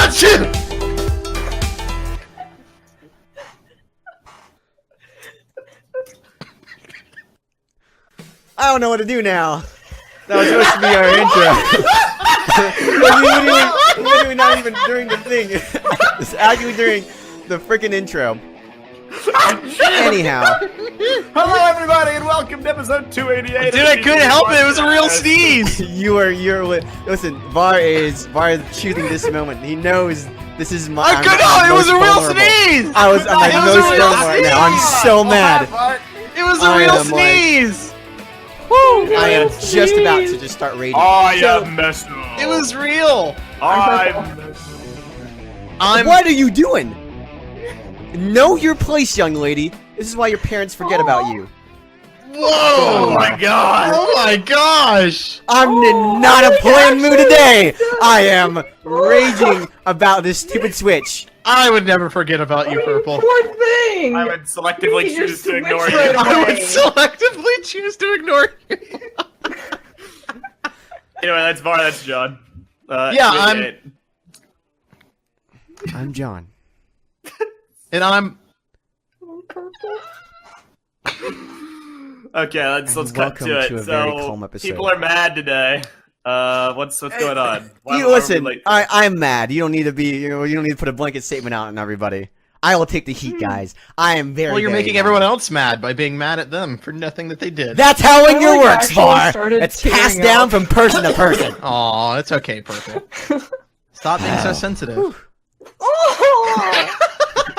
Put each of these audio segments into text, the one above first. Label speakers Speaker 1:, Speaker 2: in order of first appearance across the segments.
Speaker 1: Gotcha!
Speaker 2: I don't know what to do now. That was supposed to be our intro. literally not even during the thing. It's actually during the freaking intro. Anyhow.
Speaker 3: Hello everybody and welcome to episode 288.
Speaker 1: Dude, I couldn't help it. It was a real sneeze.
Speaker 2: You're listen, Var is choosing this moment. He knows this is my.
Speaker 1: I couldn't help it. It was a real sneeze.
Speaker 2: I'm most vulnerable right now. I'm so mad.
Speaker 1: It was a real sneeze.
Speaker 2: Woo! I am just about to just start raging.
Speaker 3: I am Meso.
Speaker 1: It was real.
Speaker 3: I'm Meso.
Speaker 2: What are you doing? Know your place, young lady. This is why your parents forget about you.
Speaker 1: Whoa! Oh my god! Oh my gosh!
Speaker 2: I'm in not a playing mood today. I am raging about this stupid Switch.
Speaker 1: I would never forget about you, Prpl.
Speaker 4: Poor thing!
Speaker 3: I would selectively choose to ignore you.
Speaker 1: I would selectively choose to ignore you.
Speaker 3: Anyway, that's Var, that's John.
Speaker 1: Yeah,
Speaker 2: I'm John.
Speaker 1: And I'm...
Speaker 3: Okay, let's cut to it.
Speaker 2: A very calm episode.
Speaker 3: People are mad today. What's going on?
Speaker 2: Listen, I'm mad. You don't need to be. You don't need to put a blanket statement out on everybody. I will take the heat, guys. I am very.
Speaker 1: Well, you're
Speaker 2: very
Speaker 1: making
Speaker 2: mad.
Speaker 1: everyone else mad by being mad at them for nothing that they did.
Speaker 2: That's how anger works, Var.
Speaker 4: started
Speaker 2: It's
Speaker 4: tearing
Speaker 2: passed
Speaker 4: up.
Speaker 2: down from person to person.
Speaker 1: Aw, it's okay, Prpl. Stop being so sensitive.
Speaker 4: Oh!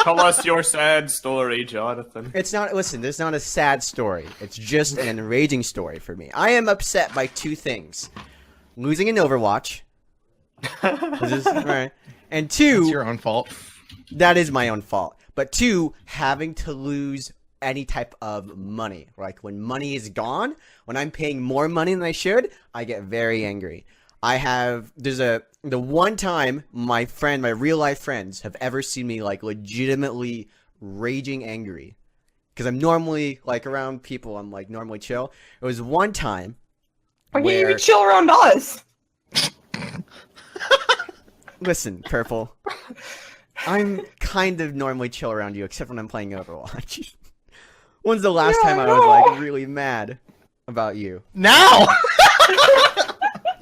Speaker 3: Tell us your sad story, Jonathan.
Speaker 2: It's not. Listen, there's not a sad story. It's just an enraging story for me. I am upset by two things: losing in Overwatch. Right. And two,
Speaker 1: It's your own fault.
Speaker 2: that is my own fault. But two, having to lose any type of money. Like when money is gone, when I'm paying more money than I should, I get very angry. The one time my real life friends have ever seen me like legitimately raging angry. Because I'm normally like around people, I'm like normally chill. It was one time
Speaker 4: Why can't you be chill around us?
Speaker 2: Listen, Prpl. I'm kind of normally chill around you, except when I'm playing Overwatch. When's the last time I was like really mad about you?
Speaker 1: Now!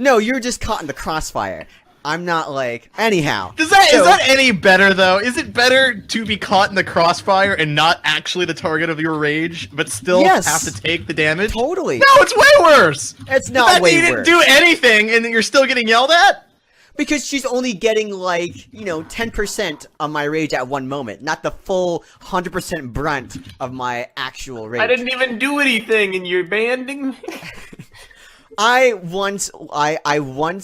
Speaker 2: No, you're just caught in the crossfire. I'm not like anyhow.
Speaker 1: Is that any better though? Is it better to be caught in the crossfire and not actually the target of your rage, but still
Speaker 2: Yes.
Speaker 1: have to take the damage?
Speaker 2: Totally.
Speaker 1: No, it's way worse.
Speaker 2: It's not way
Speaker 1: You didn't
Speaker 2: worse.
Speaker 1: do anything and you're still getting yelled at?
Speaker 2: Because she's only getting like, 10% of my rage at one moment, not the full 100% brunt of my actual rage.
Speaker 3: I didn't even do anything, and you're banding me.
Speaker 2: I once,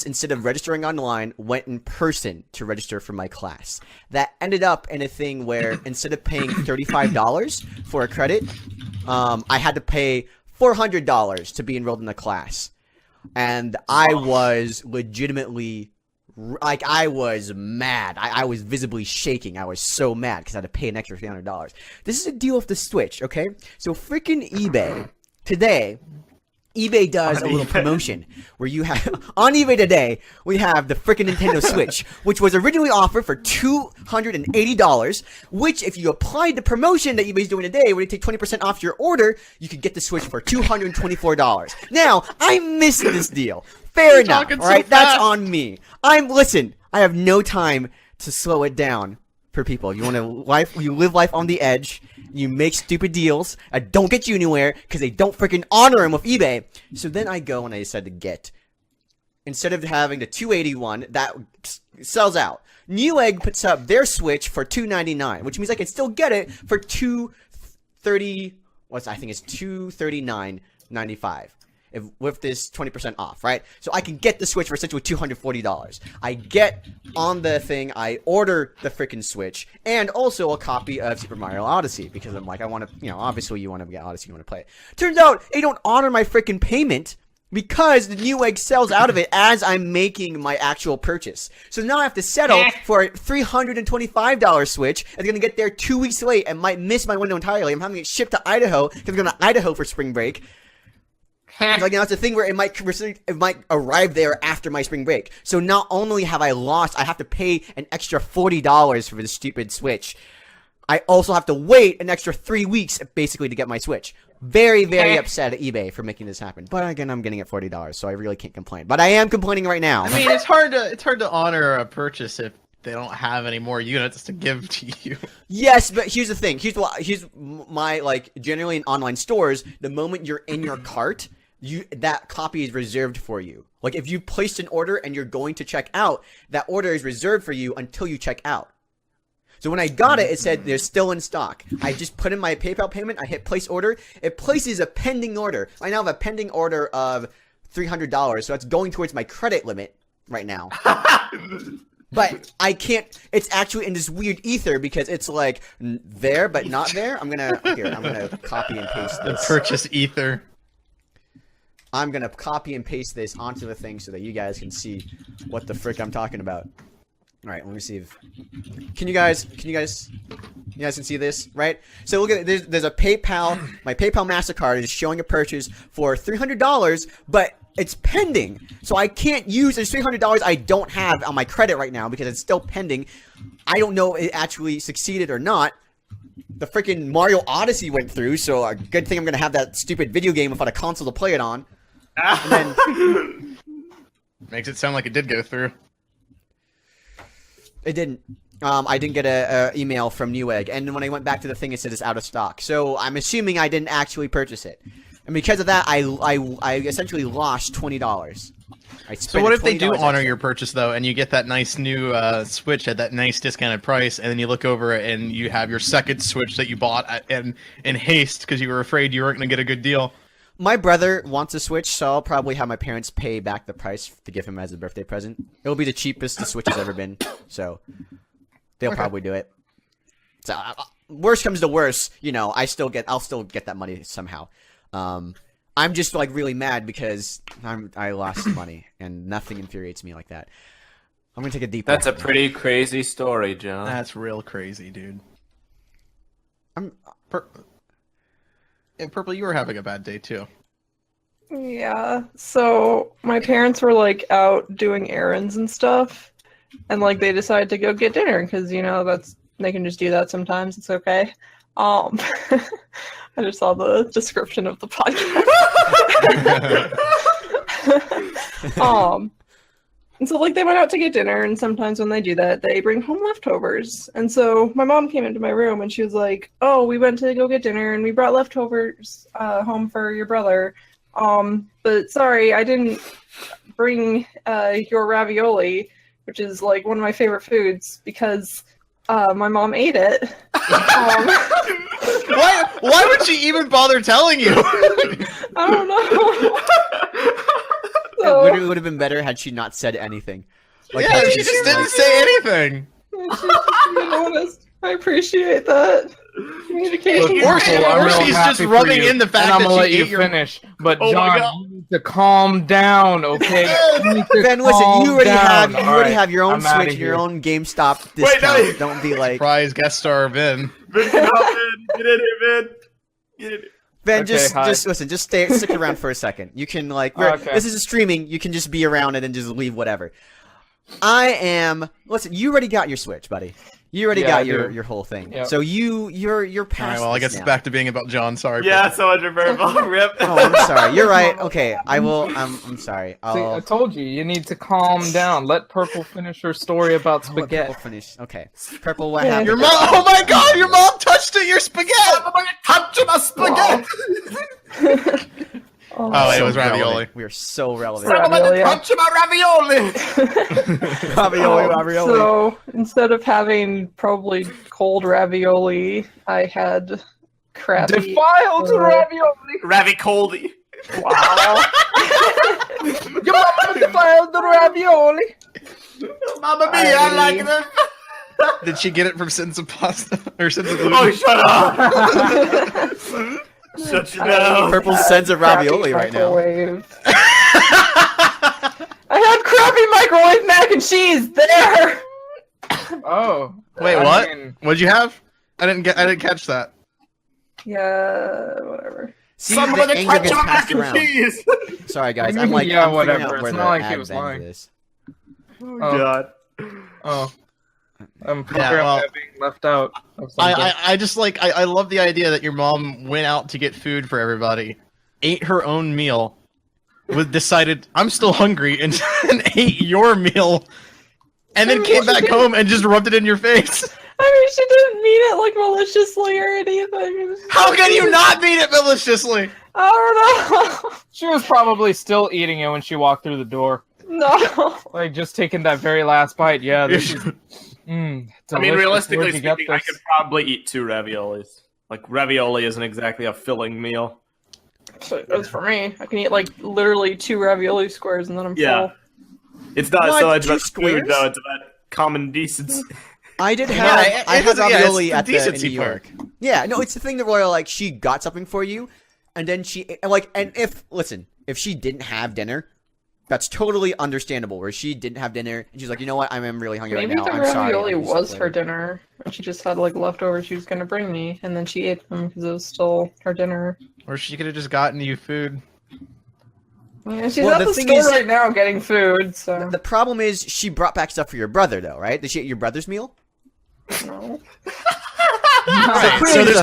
Speaker 2: instead of registering online, went in person to register for my class. That ended up in a thing where instead of paying $35 for a credit, I had to pay $400 to be enrolled in the class. And I was legitimately, like, I was mad. I was visibly shaking. I was so mad because I had to pay an extra $300. This is a deal with the Switch, okay? So freaking eBay, today... eBay does a little promotion where you have on eBay today we have the freaking Nintendo Switch, which was originally offered for $280, which if you applied the promotion that eBay's doing today where they take 20% off your order, you could get the Switch for $224. Now, I missed this deal. Fair enough,
Speaker 1: talking so
Speaker 2: alright? That's
Speaker 1: fast.
Speaker 2: on me. Listen, I have no time to slow it down for people. You live life on the edge. You make stupid deals that don't get you anywhere because they don't freaking honor them with eBay. So then I go and I decide to get, instead of having the 281 that sells out, Newegg puts up their Switch for $299, which means I can still get it for $239.95. With this 20% off, right? So I can get the Switch for essentially $240. I get on the thing, I order the freaking Switch, and also a copy of Super Mario Odyssey, because I'm like, I want to, obviously you want to get Odyssey, you want to play it. Turns out, they don't honor my freaking payment, because the Newegg sells out of it as I'm making my actual purchase. So now I have to settle for a $325 Switch. It's going to get there 2 weeks late and might miss my window entirely. I'm having it shipped to Idaho, because I'm going to Idaho for spring break. Like, that's the thing where it might arrive there after my spring break. So not only have I lost, I have to pay an extra $40 for this stupid Switch. I also have to wait an extra 3 weeks, basically, to get my Switch. Very, very upset at eBay for making this happen. But again, I'm getting it $40, so I really can't complain. But I am complaining right now.
Speaker 1: I mean, it's hard to honor a purchase if they don't have any more units to give to you.
Speaker 2: Yes, but here's the thing. Here's my, like, generally in online stores, the moment you're in your cart, that copy is reserved for you. Like, if you placed an order and you're going to check out, that order is reserved for you until you check out. So when I got it, it said they're still in stock. I just put in my PayPal payment. I hit place order. It places a pending order. I now have a pending order of $300, so it's going towards my credit limit right now. But I can't. It's actually in this weird ether because it's like there but not there. I'm gonna copy and paste
Speaker 1: The
Speaker 2: this.
Speaker 1: purchase ether.
Speaker 2: I'm gonna copy and paste this onto the thing so that you guys can see what the frick I'm talking about. All right, let me see if you guys can see this, right? So look at it. There's a PayPal. My PayPal MasterCard is showing a purchase for $300, but it's pending. So I can't use this $300 I don't have on my credit right now because it's still pending. I don't know if it actually succeeded or not. The freaking Mario Odyssey went through, so a good thing I'm gonna have that stupid video game without a console to play it on. And then
Speaker 1: Makes it sound like it did go through.
Speaker 2: it didn't. I didn't get a email from Newegg, and when I went back to the thing, it said it's out of stock. So I'm assuming I didn't actually purchase it, and because of that, I essentially lost $20.
Speaker 1: So what if they do honor your purchase though, and you get that nice new Switch at that nice discounted price, and then you look over it and you have your second Switch that you bought in haste because you were afraid you weren't going to get a good deal?
Speaker 2: My brother wants a Switch, so I'll probably have my parents pay back the price to give him as a birthday present. It'll be the cheapest the Switch has ever been, so they'll probably do it. So worst comes to worst, I'll still get that money somehow. I'm just like really mad because I lost money, and nothing infuriates me like that. I'm gonna take a deep breath.
Speaker 5: That's a pretty crazy story, John.
Speaker 1: That's real crazy, dude. Prpl, you were having a bad day too.
Speaker 4: Yeah, so my parents were like out doing errands and stuff, and like they decided to go get dinner because they can just do that sometimes. It's okay. I just saw the description of the podcast. And so like they went out to get dinner, and sometimes when they do that, they bring home leftovers. And so my mom came into my room and she was like, "Oh, we went to go get dinner and we brought leftovers home for your brother. But sorry, I didn't bring your ravioli, which is like one of my favorite foods, because my mom ate it."
Speaker 1: Why would she even bother telling you?
Speaker 4: I don't know.
Speaker 2: It would have been better had she not said anything. Like,
Speaker 1: yeah, she just didn't say anything.
Speaker 4: She's just being honest. I appreciate that. Communication.
Speaker 1: Or she's just rubbing in the fact
Speaker 3: and I'm
Speaker 1: that
Speaker 3: gonna let
Speaker 1: she
Speaker 3: you
Speaker 1: ate your...
Speaker 3: finish. But
Speaker 1: Oh my God.
Speaker 3: John, you need to calm down, okay?
Speaker 2: Ben, listen, you already have your own
Speaker 3: I'm outta
Speaker 2: Switch and your
Speaker 3: here.
Speaker 2: own GameStop
Speaker 3: Wait, no.
Speaker 2: discount. Don't be like
Speaker 1: Surprise guest star Vin.
Speaker 3: Vin, get out, Vin. Get in here, Vin. Get in here.
Speaker 2: Ben,
Speaker 3: Okay,
Speaker 2: just
Speaker 3: hi.
Speaker 2: listen, just stick around for a second. You can
Speaker 3: Okay.
Speaker 2: this is a streaming. You can just be around it and just leave whatever. Listen, you already got your Switch, buddy. You already got
Speaker 3: I do.
Speaker 2: your whole thing.
Speaker 3: Yep.
Speaker 2: So you're
Speaker 1: All
Speaker 2: past.
Speaker 1: right, well, I
Speaker 2: this
Speaker 1: guess it's
Speaker 2: now.
Speaker 1: back to being about John. Sorry.
Speaker 3: Yeah, so much Prpl. Rip.
Speaker 2: Oh, I'm sorry. You're right. Okay, I will. I'm sorry.
Speaker 3: See, I
Speaker 2: I'll
Speaker 3: told you, you need to calm down. Let Prpl finish her story about
Speaker 2: I'll let
Speaker 3: spaghetti.
Speaker 2: Prpl finish. Okay, Prpl, what
Speaker 4: Yeah.
Speaker 2: happened?
Speaker 1: Your mom. Oh my God! Your mom touched it. Your spaghetti.
Speaker 3: Touch my spaghetti!
Speaker 1: Oh, it was
Speaker 2: So
Speaker 1: ravioli.
Speaker 2: relevant. We are so relevant.
Speaker 4: Ravioli.
Speaker 3: Touch my ravioli!
Speaker 2: Ravioli.
Speaker 4: So instead of having probably cold ravioli, I had crappy.
Speaker 3: Defiled ravioli!
Speaker 5: Ravicoldi.
Speaker 4: Wow.
Speaker 3: Your mama defiled the ravioli!
Speaker 5: Mamma mia, I like that.
Speaker 1: Did she get it from Sins of Pasta or Sins of
Speaker 5: Oh,
Speaker 1: Gluten?
Speaker 5: shut up! Shut your mouth.
Speaker 2: Purple sends a ravioli
Speaker 4: Crappy
Speaker 2: right now.
Speaker 4: microwave. I had crappy microwave mac and cheese there.
Speaker 3: Oh.
Speaker 1: Wait,
Speaker 3: I
Speaker 1: what?
Speaker 3: mean,
Speaker 1: What'd you have? I didn't catch that.
Speaker 4: Yeah, whatever.
Speaker 2: See,
Speaker 3: Some
Speaker 2: the
Speaker 3: of the
Speaker 2: anger gets
Speaker 3: ketchup on
Speaker 2: passed
Speaker 3: mac and
Speaker 2: around.
Speaker 3: cheese.
Speaker 2: Sorry, guys. I'm like,
Speaker 6: Yeah,
Speaker 2: I'm figuring
Speaker 6: whatever.
Speaker 2: out where
Speaker 6: It's
Speaker 2: the
Speaker 6: not like he
Speaker 2: ad
Speaker 6: was
Speaker 2: bend
Speaker 6: lying.
Speaker 2: is.
Speaker 3: Oh god.
Speaker 6: Oh. I'm
Speaker 1: well,
Speaker 6: being left out of something.
Speaker 1: I just like I love the idea that your mom went out to get food for everybody, ate her own meal, decided I'm still hungry and ate your meal, and then came back home and just rubbed it in your face.
Speaker 4: I mean, she didn't mean it like maliciously or anything.
Speaker 1: How can you not mean it maliciously?
Speaker 4: I don't know.
Speaker 6: She was probably still eating it when she walked through the door.
Speaker 4: No.
Speaker 6: Like, just taking that very last bite. Yeah, this is...
Speaker 5: I mean,
Speaker 6: delicious.
Speaker 5: realistically
Speaker 6: Where'd you get
Speaker 5: speaking, I
Speaker 6: this?
Speaker 5: could probably eat 2 raviolis. Like, ravioli isn't exactly a filling meal.
Speaker 4: So it was for me. I can eat like literally 2 ravioli squares and then I'm
Speaker 5: Yeah.
Speaker 4: full.
Speaker 5: It's not
Speaker 2: What?
Speaker 5: so much
Speaker 2: 2
Speaker 5: about
Speaker 2: squares?
Speaker 5: food, though. It's about common decency.
Speaker 2: I did have
Speaker 1: Yeah,
Speaker 2: I had
Speaker 1: it's
Speaker 2: ravioli
Speaker 1: the
Speaker 2: at the in
Speaker 1: decency
Speaker 2: New
Speaker 1: part.
Speaker 2: York. Yeah, no, it's the thing that where like she got something for you, and then she like, and if she didn't have dinner, that's totally understandable. Where she didn't have dinner and she's like, you know what, I'm really hungry
Speaker 4: Maybe
Speaker 2: right now.
Speaker 4: the
Speaker 2: I'm sorry.
Speaker 4: ravioli
Speaker 2: I'll do
Speaker 4: was
Speaker 2: something
Speaker 4: her
Speaker 2: later."
Speaker 4: dinner. And she just had like leftovers she was gonna bring me, and then she ate them because it was still her dinner.
Speaker 1: Or she could have just gotten you food.
Speaker 4: Yeah, she's
Speaker 2: Well,
Speaker 4: at
Speaker 2: the
Speaker 4: the
Speaker 2: thing
Speaker 4: store
Speaker 2: is-
Speaker 4: right now getting food. So
Speaker 2: The problem is she brought back stuff for your brother though, right? Did she eat your brother's meal?
Speaker 4: no.
Speaker 1: Right,
Speaker 2: clearly
Speaker 1: so
Speaker 2: there's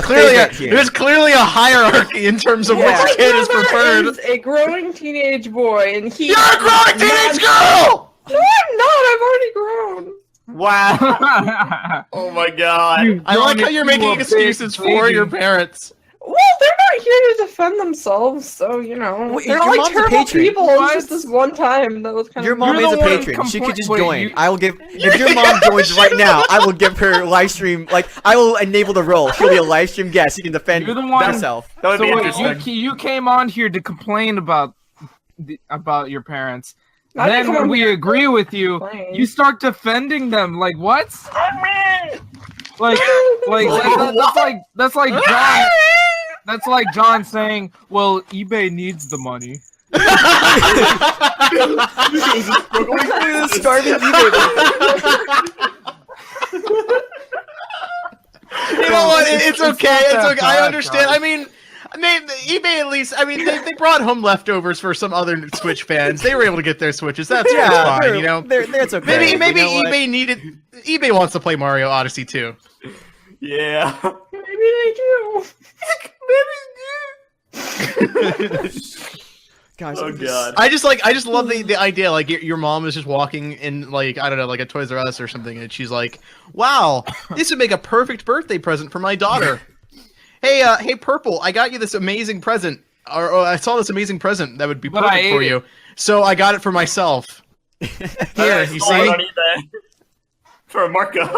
Speaker 1: there's
Speaker 2: a
Speaker 1: clearly a hierarchy in terms of
Speaker 2: Yeah.
Speaker 1: which kid is
Speaker 4: My brother
Speaker 1: preferred.
Speaker 4: is a growing teenage boy, and he.
Speaker 1: You're a growing teenage girl!
Speaker 4: No, I'm not. I've already grown.
Speaker 5: Wow. Oh my god.
Speaker 1: I like how you're making excuses for your parents.
Speaker 4: Well, they're not here to defend themselves, so you know
Speaker 2: Wait,
Speaker 4: they're
Speaker 2: your
Speaker 4: not like
Speaker 2: mom's a
Speaker 4: terrible
Speaker 2: patron.
Speaker 4: people.
Speaker 6: What?
Speaker 4: It's just this one time that was kind
Speaker 2: Your
Speaker 4: of.
Speaker 2: mom
Speaker 6: You're
Speaker 2: is a
Speaker 6: the one
Speaker 2: patron. She could just
Speaker 6: wait,
Speaker 2: join.
Speaker 6: you-
Speaker 2: I will give if your mom joins right now. I will give her live stream. Like I will enable the role. She'll be a live stream guest. You can defend
Speaker 6: You're the one-
Speaker 2: herself.
Speaker 5: That would
Speaker 6: So
Speaker 5: be
Speaker 6: wait,
Speaker 5: interesting.
Speaker 6: you came on here to complain about your parents.
Speaker 4: I didn't
Speaker 6: Then
Speaker 4: come
Speaker 6: when
Speaker 4: on
Speaker 6: we
Speaker 4: here to
Speaker 6: agree with you,
Speaker 4: complain.
Speaker 6: you start defending them. Like what? Like that's like John. That's like John saying, "Well, eBay needs the money."
Speaker 2: Starving
Speaker 1: You know what? It's okay. It's
Speaker 6: that
Speaker 1: okay. I
Speaker 6: bad,
Speaker 1: understand.
Speaker 6: John.
Speaker 1: I mean, eBay at least. I mean, they brought home leftovers for some other Switch fans. They were able to get their Switches. That's
Speaker 2: Yeah,
Speaker 1: fine. You know,
Speaker 2: that's okay.
Speaker 1: maybe
Speaker 2: You know what?
Speaker 1: eBay needed. eBay wants to play Mario Odyssey too.
Speaker 5: Yeah.
Speaker 4: Maybe they do.
Speaker 2: Guys,
Speaker 5: Oh god.
Speaker 1: I just love the idea. Like your mom is just walking in, like, I don't know, like a ToysRUs or something, and she's like, "Wow, this would make a perfect birthday present for my daughter." Hey, Prpl, I got you this amazing present, or I saw this amazing present that would be
Speaker 6: But I
Speaker 1: perfect for
Speaker 6: ate
Speaker 1: you. So I got it for myself. Here, you
Speaker 5: Sold it
Speaker 1: see?
Speaker 5: on eBay for a markup.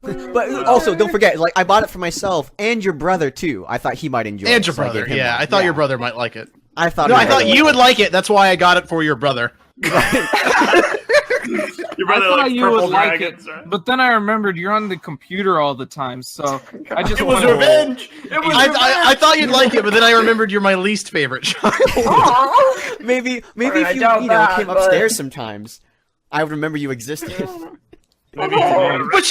Speaker 2: But also, don't forget, like I bought it for myself and your brother too. I thought he might enjoy it.
Speaker 1: And your
Speaker 2: so I
Speaker 1: brother,
Speaker 2: gave him
Speaker 1: yeah.
Speaker 2: one.
Speaker 1: I thought
Speaker 2: Yeah.
Speaker 1: your brother might like it.
Speaker 2: I thought.
Speaker 1: No,
Speaker 2: your
Speaker 1: I thought
Speaker 2: brother
Speaker 1: you would like it. That's why I got it for your brother.
Speaker 5: Your
Speaker 6: I
Speaker 5: brother
Speaker 6: thought
Speaker 5: likes
Speaker 6: you
Speaker 5: purple
Speaker 6: would like it,
Speaker 5: dragons, right?
Speaker 6: but then I remembered you're on the computer all the time, so I just
Speaker 5: It was
Speaker 6: wanna-
Speaker 5: revenge. It was revenge.
Speaker 1: I thought you'd like it, but then I remembered you're my least favorite child.
Speaker 4: Aw.
Speaker 2: Maybe
Speaker 4: Alright, I
Speaker 2: if you
Speaker 4: doubt that,
Speaker 2: came
Speaker 4: but-
Speaker 2: upstairs sometimes, I would remember you existed.
Speaker 5: Maybe
Speaker 1: But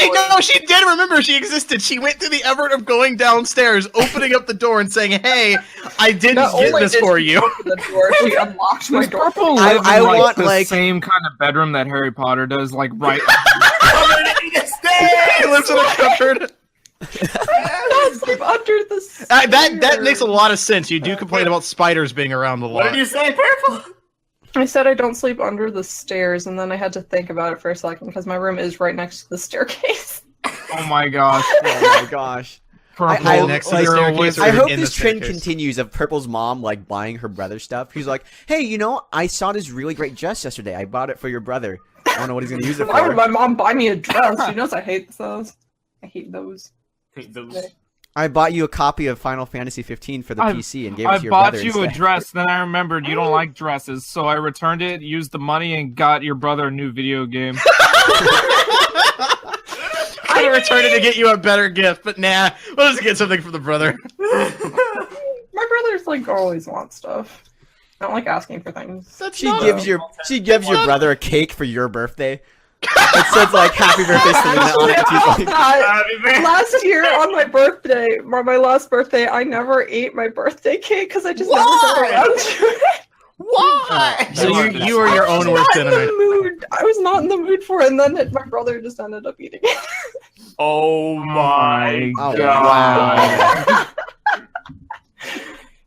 Speaker 1: she did remember she existed. She went through the effort of going downstairs, opening up the door, and saying, "Hey, I didn't
Speaker 4: Not
Speaker 1: get
Speaker 4: only
Speaker 1: this
Speaker 4: did
Speaker 1: for
Speaker 4: she
Speaker 1: you."
Speaker 4: open the door, she unlocked my
Speaker 6: Does
Speaker 4: door.
Speaker 6: Prpl
Speaker 2: I-
Speaker 6: live
Speaker 2: I
Speaker 6: in like
Speaker 2: want,
Speaker 6: the
Speaker 2: like-
Speaker 6: same kind of bedroom that Harry Potter does, like right?
Speaker 1: He lives in a cupboard.
Speaker 4: Not sleep under the stairs.
Speaker 1: That makes a lot of sense. You do complain about spiders being around a lot.
Speaker 5: What did you say, Purple?
Speaker 4: I said I don't sleep under the stairs, and then I had to think about it for a second because my room is right next to the staircase.
Speaker 6: Oh my gosh!
Speaker 2: Oh my gosh.
Speaker 6: Purple,
Speaker 2: I-
Speaker 1: Next to the
Speaker 6: you're a
Speaker 1: staircase
Speaker 6: wizard.
Speaker 1: or
Speaker 2: I hope
Speaker 1: in
Speaker 2: this
Speaker 1: the
Speaker 2: trend
Speaker 1: staircase.
Speaker 2: continues of Purple's mom like buying her brother stuff. He's like, "Hey, you know, I saw this really great dress yesterday. I bought it for your brother. I don't know what he's gonna use it
Speaker 4: Why would
Speaker 2: for."
Speaker 4: my mom buy me a dress? She knows I hate those. I hate those.
Speaker 2: I bought you a copy of Final Fantasy 15 for the PC and gave it
Speaker 6: I
Speaker 2: to your
Speaker 6: bought
Speaker 2: brother
Speaker 6: you a
Speaker 2: instead.
Speaker 6: dress, then I remembered you don't like dresses, so I returned it, used the money, and got your brother a new video game.
Speaker 1: I returned it to get you a better gift, but nah, we'll just get something for the brother.
Speaker 4: My brothers like always want stuff. I don't like asking for things.
Speaker 1: That's
Speaker 2: She
Speaker 1: not
Speaker 2: gives your brother a cake for your birthday. It says like "Happy Birthday, Selena" on it. She's like,
Speaker 5: Happy birthday.
Speaker 4: Last year on my birthday, my last birthday, I never ate my birthday cake because I just never got around to it.
Speaker 3: Why?
Speaker 1: So you are your own worst enemy.
Speaker 4: I was not in the mood for it, and then my brother just ended up eating it.
Speaker 5: Oh my
Speaker 2: Oh,
Speaker 5: god.
Speaker 2: wow.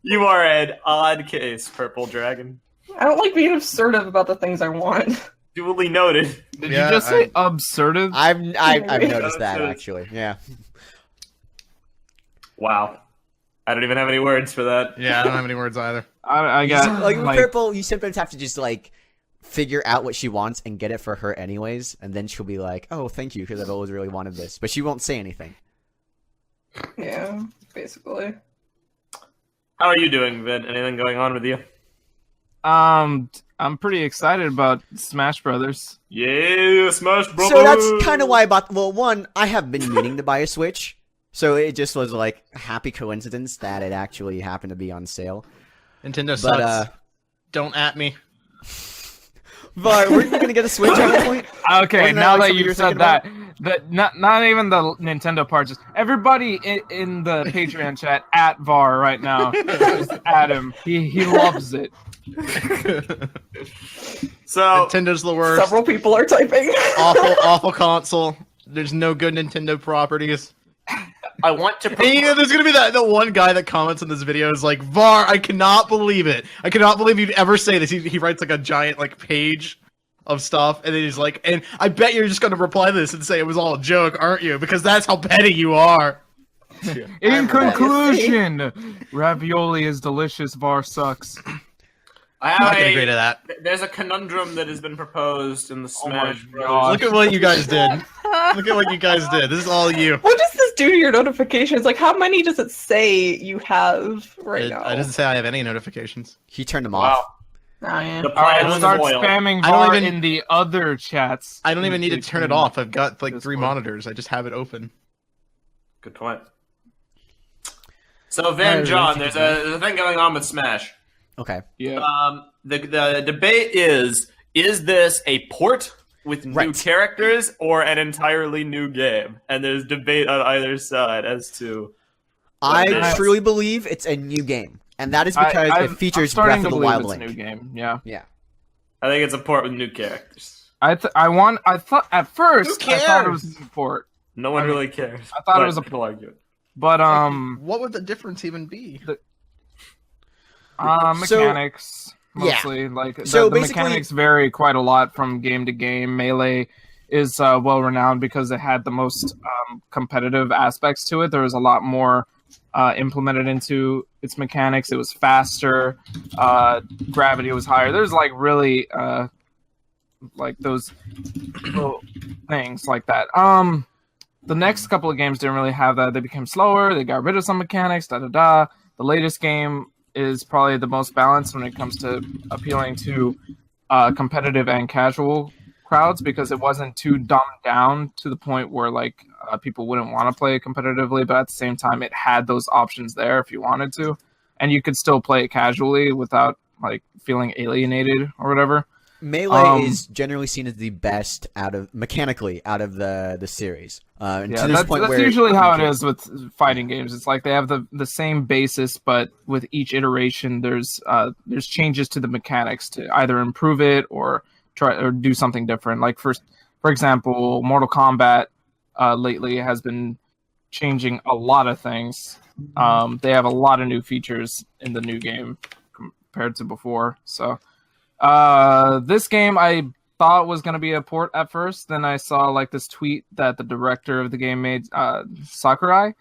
Speaker 5: You are an odd case, Prpl Dragon.
Speaker 4: I don't like being assertive about the things I want.
Speaker 5: Duly noted.
Speaker 6: Did
Speaker 1: Yeah,
Speaker 6: you just say absurd?
Speaker 2: I've noticed that actually. Yeah.
Speaker 5: Wow. I don't even have any words for that.
Speaker 1: Yeah, I don't have any words either.
Speaker 6: I got
Speaker 2: Like with Prpl, you sometimes have to just like figure out what she wants and get it for her anyways, and then she'll be like, "Oh, thank you, because I've always really wanted this," but she won't say anything.
Speaker 4: Yeah, basically.
Speaker 5: How are you doing, Vin? Anything going on with you?
Speaker 6: I'm pretty excited about Smash Brothers.
Speaker 5: Yeah, Smash Bros.
Speaker 2: So that's kind of why I bought. Well, one, I have been meaning to buy a Switch, so it just was like a happy coincidence that it actually happened to be on sale.
Speaker 1: Nintendo sucks.
Speaker 2: But
Speaker 1: Don't at me.
Speaker 2: but we're gonna get a Switch at one point.
Speaker 6: Okay,
Speaker 2: Wasn't that
Speaker 6: now
Speaker 2: like
Speaker 6: that
Speaker 2: something you
Speaker 6: you
Speaker 2: were
Speaker 6: said
Speaker 2: thinking
Speaker 6: that not even the Nintendo part, just everybody in the Patreon chat at VAR right now, just at him. He loves it.
Speaker 5: So,
Speaker 1: Nintendo's the worst.
Speaker 4: Several people are typing.
Speaker 1: Awful console. There's no good Nintendo properties.
Speaker 5: I want to...
Speaker 1: And, there's gonna be the one guy that comments on this video is like, VAR, I cannot believe it. I cannot believe you'd ever say this. He writes like a giant like page of stuff, and then he's like, and I bet you're just gonna reply to this and say it was all a joke, aren't you? Because that's how petty you are.
Speaker 6: In conclusion, ravioli is delicious. VAR sucks.
Speaker 5: I
Speaker 1: I'm not gonna agree to that.
Speaker 5: There's a conundrum that has been proposed in the Smash
Speaker 6: my
Speaker 5: Bros.
Speaker 6: God.
Speaker 1: Look at what you guys did. Look at what you guys did. This is all you.
Speaker 4: What does this do to your notifications? Like, how many does it say you have right now?
Speaker 1: It doesn't say I have any notifications.
Speaker 2: He turned them
Speaker 5: Wow.
Speaker 2: off.
Speaker 4: Oh, yeah.
Speaker 5: The
Speaker 6: Alright,
Speaker 5: plan was
Speaker 6: start
Speaker 5: foiled.
Speaker 6: spamming
Speaker 1: I don't
Speaker 6: VAR
Speaker 1: even-
Speaker 6: in the other chats.
Speaker 1: I don't even need to turn it off. I've got like 3
Speaker 6: Discord.
Speaker 1: monitors. I just have it open.
Speaker 5: Good point. So, Van John, there's a thing going on with Smash.
Speaker 2: Okay.
Speaker 6: Yeah.
Speaker 5: The debate is this a port with new
Speaker 2: Right.
Speaker 5: characters or an entirely new game? And there's debate on either side as to...
Speaker 2: I
Speaker 5: Yes.
Speaker 2: truly believe it's a new game, and that is because it features
Speaker 6: I'm
Speaker 2: Breath
Speaker 6: starting
Speaker 2: of
Speaker 6: to
Speaker 2: the
Speaker 6: believe
Speaker 2: Wild
Speaker 6: it's
Speaker 2: Link.
Speaker 6: a new game. Yeah.
Speaker 2: Yeah.
Speaker 5: I think it's a port with new characters.
Speaker 6: I thought at first
Speaker 1: Who
Speaker 6: I thought it
Speaker 1: cares?
Speaker 6: was a port,
Speaker 5: No one really cares.
Speaker 6: I thought it
Speaker 5: but
Speaker 6: was a
Speaker 5: people argue it.
Speaker 6: but
Speaker 1: What would the difference even be?
Speaker 6: mechanics
Speaker 2: yeah.
Speaker 6: mostly. Like
Speaker 2: So
Speaker 6: the
Speaker 2: basically-
Speaker 6: mechanics vary quite a lot from game to game. Melee is well renowned because it had the most competitive aspects to it. There was a lot more implemented into its mechanics. It was faster. Gravity was higher. There's like really like those little things like that. The next couple of games didn't really have that. They became slower. They got rid of some mechanics. The latest game is probably the most balanced when it comes to appealing to competitive and casual crowds because it wasn't too dumbed down to the point where like people wouldn't want to play it competitively, but at the same time it had those options there if you wanted to, and you could still play it casually without like feeling alienated or whatever.
Speaker 2: Melee is generally seen as the best mechanically out of the series. And
Speaker 6: Yeah,
Speaker 2: to this
Speaker 6: that's
Speaker 2: point where
Speaker 6: usually how it is with fighting games. It's like they have the same basis, but with each iteration, there's changes to the mechanics to either improve it or try or do something different. Like for example, Mortal Kombat lately has been changing a lot of things. They have a lot of new features in the new game compared to before. So this game I thought was going to be a port at first. Then I saw like this tweet that the director of the game made, Sakurai.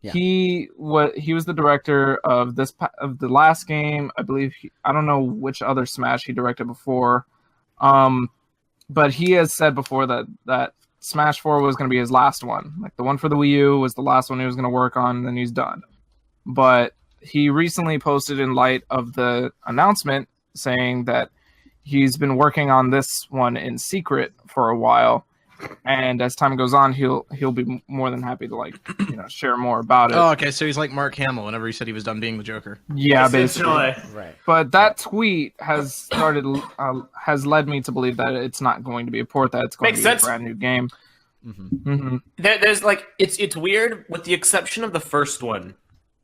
Speaker 2: Yeah.
Speaker 6: He was the director of the last game. I believe I don't know which other Smash he directed before. But he has said before that Smash 4 was going to be his last one. Like the one for the Wii U was the last one he was going to work on, and then he's done. But he recently posted in light of the announcement saying that he's been working on this one in secret for a while, And as time goes on, he'll be more than happy to share more about it.
Speaker 1: Oh, okay. So he's like Mark Hamill whenever he said he was done being the Joker.
Speaker 6: Yeah, basically.
Speaker 2: Right.
Speaker 6: But that tweet has led me to believe that it's not going to be a port. That it's going to be a brand new game.
Speaker 5: There's it's weird with the exception of the first one.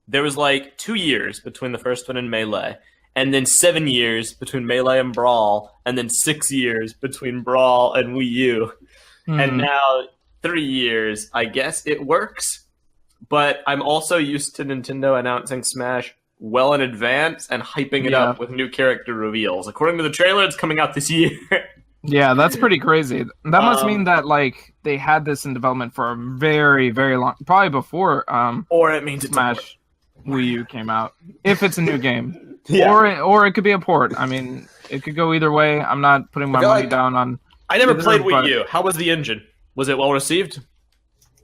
Speaker 5: There was 2 years between the first one and Melee, and then 7 years between Melee and Brawl, and then 6 years between Brawl and Wii U. And now 3 years. I guess it works, but I'm also used to Nintendo announcing Smash well in advance and hyping it up with new character reveals. According to the trailer, it's coming out this year.
Speaker 6: Yeah, that's pretty crazy. That must mean that they had this in development for a very, very long, probably before
Speaker 5: or it means
Speaker 6: Smash Wii U came out. If it's a new game,
Speaker 5: Yeah.
Speaker 6: or it could be a port. I mean, it could go either way. I'm not putting my money down on.
Speaker 5: I never played Wii U. How was the engine? Was it well received?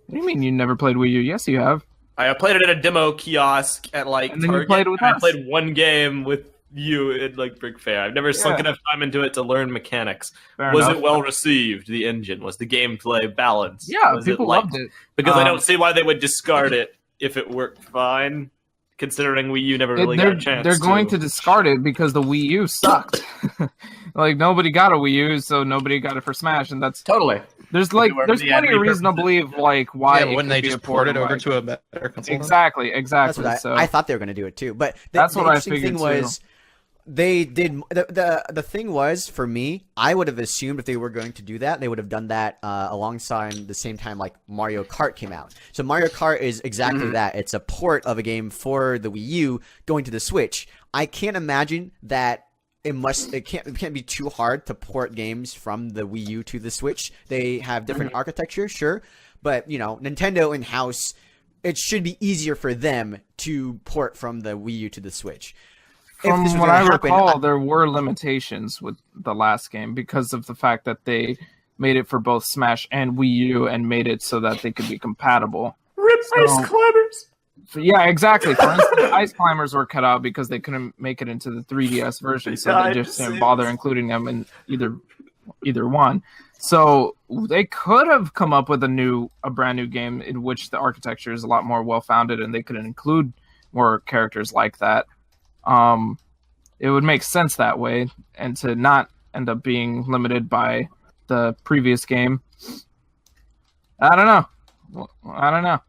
Speaker 6: What do you mean you never played Wii U? Yes, you have.
Speaker 5: I played it at a demo kiosk at
Speaker 6: And then
Speaker 5: Target.
Speaker 6: you played with
Speaker 5: I
Speaker 6: us.
Speaker 5: played one game with you at Brick Fair. I've never sunk enough time into it to learn mechanics. Was it well received? The engine? Was the gameplay balanced?
Speaker 6: Yeah,
Speaker 5: was
Speaker 6: people loved it.
Speaker 5: Because I don't see why they would discard it if it worked fine. Considering Wii U never really got a chance.
Speaker 6: They're going to discard it because the Wii U sucked. Nobody got a Wii U, so nobody got it for Smash, and that's
Speaker 5: totally.
Speaker 6: There's plenty of reason to believe why.
Speaker 1: Yeah, wouldn't they just port it over to a better console?
Speaker 6: Exactly.
Speaker 2: That's what I thought they were going to do it too. But
Speaker 6: that's
Speaker 2: the
Speaker 6: what I
Speaker 2: interesting
Speaker 6: figured
Speaker 2: thing was they did the thing was for me. I would have assumed if they were going to do that, they would have done that alongside the same time like Mario Kart came out. So Mario Kart is exactly that. It's a port of a game for the Wii U going to the Switch. I can't imagine that. It can't be too hard to port games from the Wii U to the Switch. They have different architecture, sure, but Nintendo in-house, it should be easier for them to port from the Wii U to the Switch.
Speaker 6: From what I recall, there were limitations with the last game because of the fact that they made it for both Smash and Wii U and made it so that they could be compatible.
Speaker 5: Ice Climbers!
Speaker 6: So, yeah, exactly. For instance, Ice Climbers were cut out because they couldn't make it into the 3DS version, so they just didn't bother including them in either one. So they could have come up with a brand new game in which the architecture is a lot more well-founded and they could include more characters like that. It would make sense that way, and to not end up being limited by the previous game. I don't know.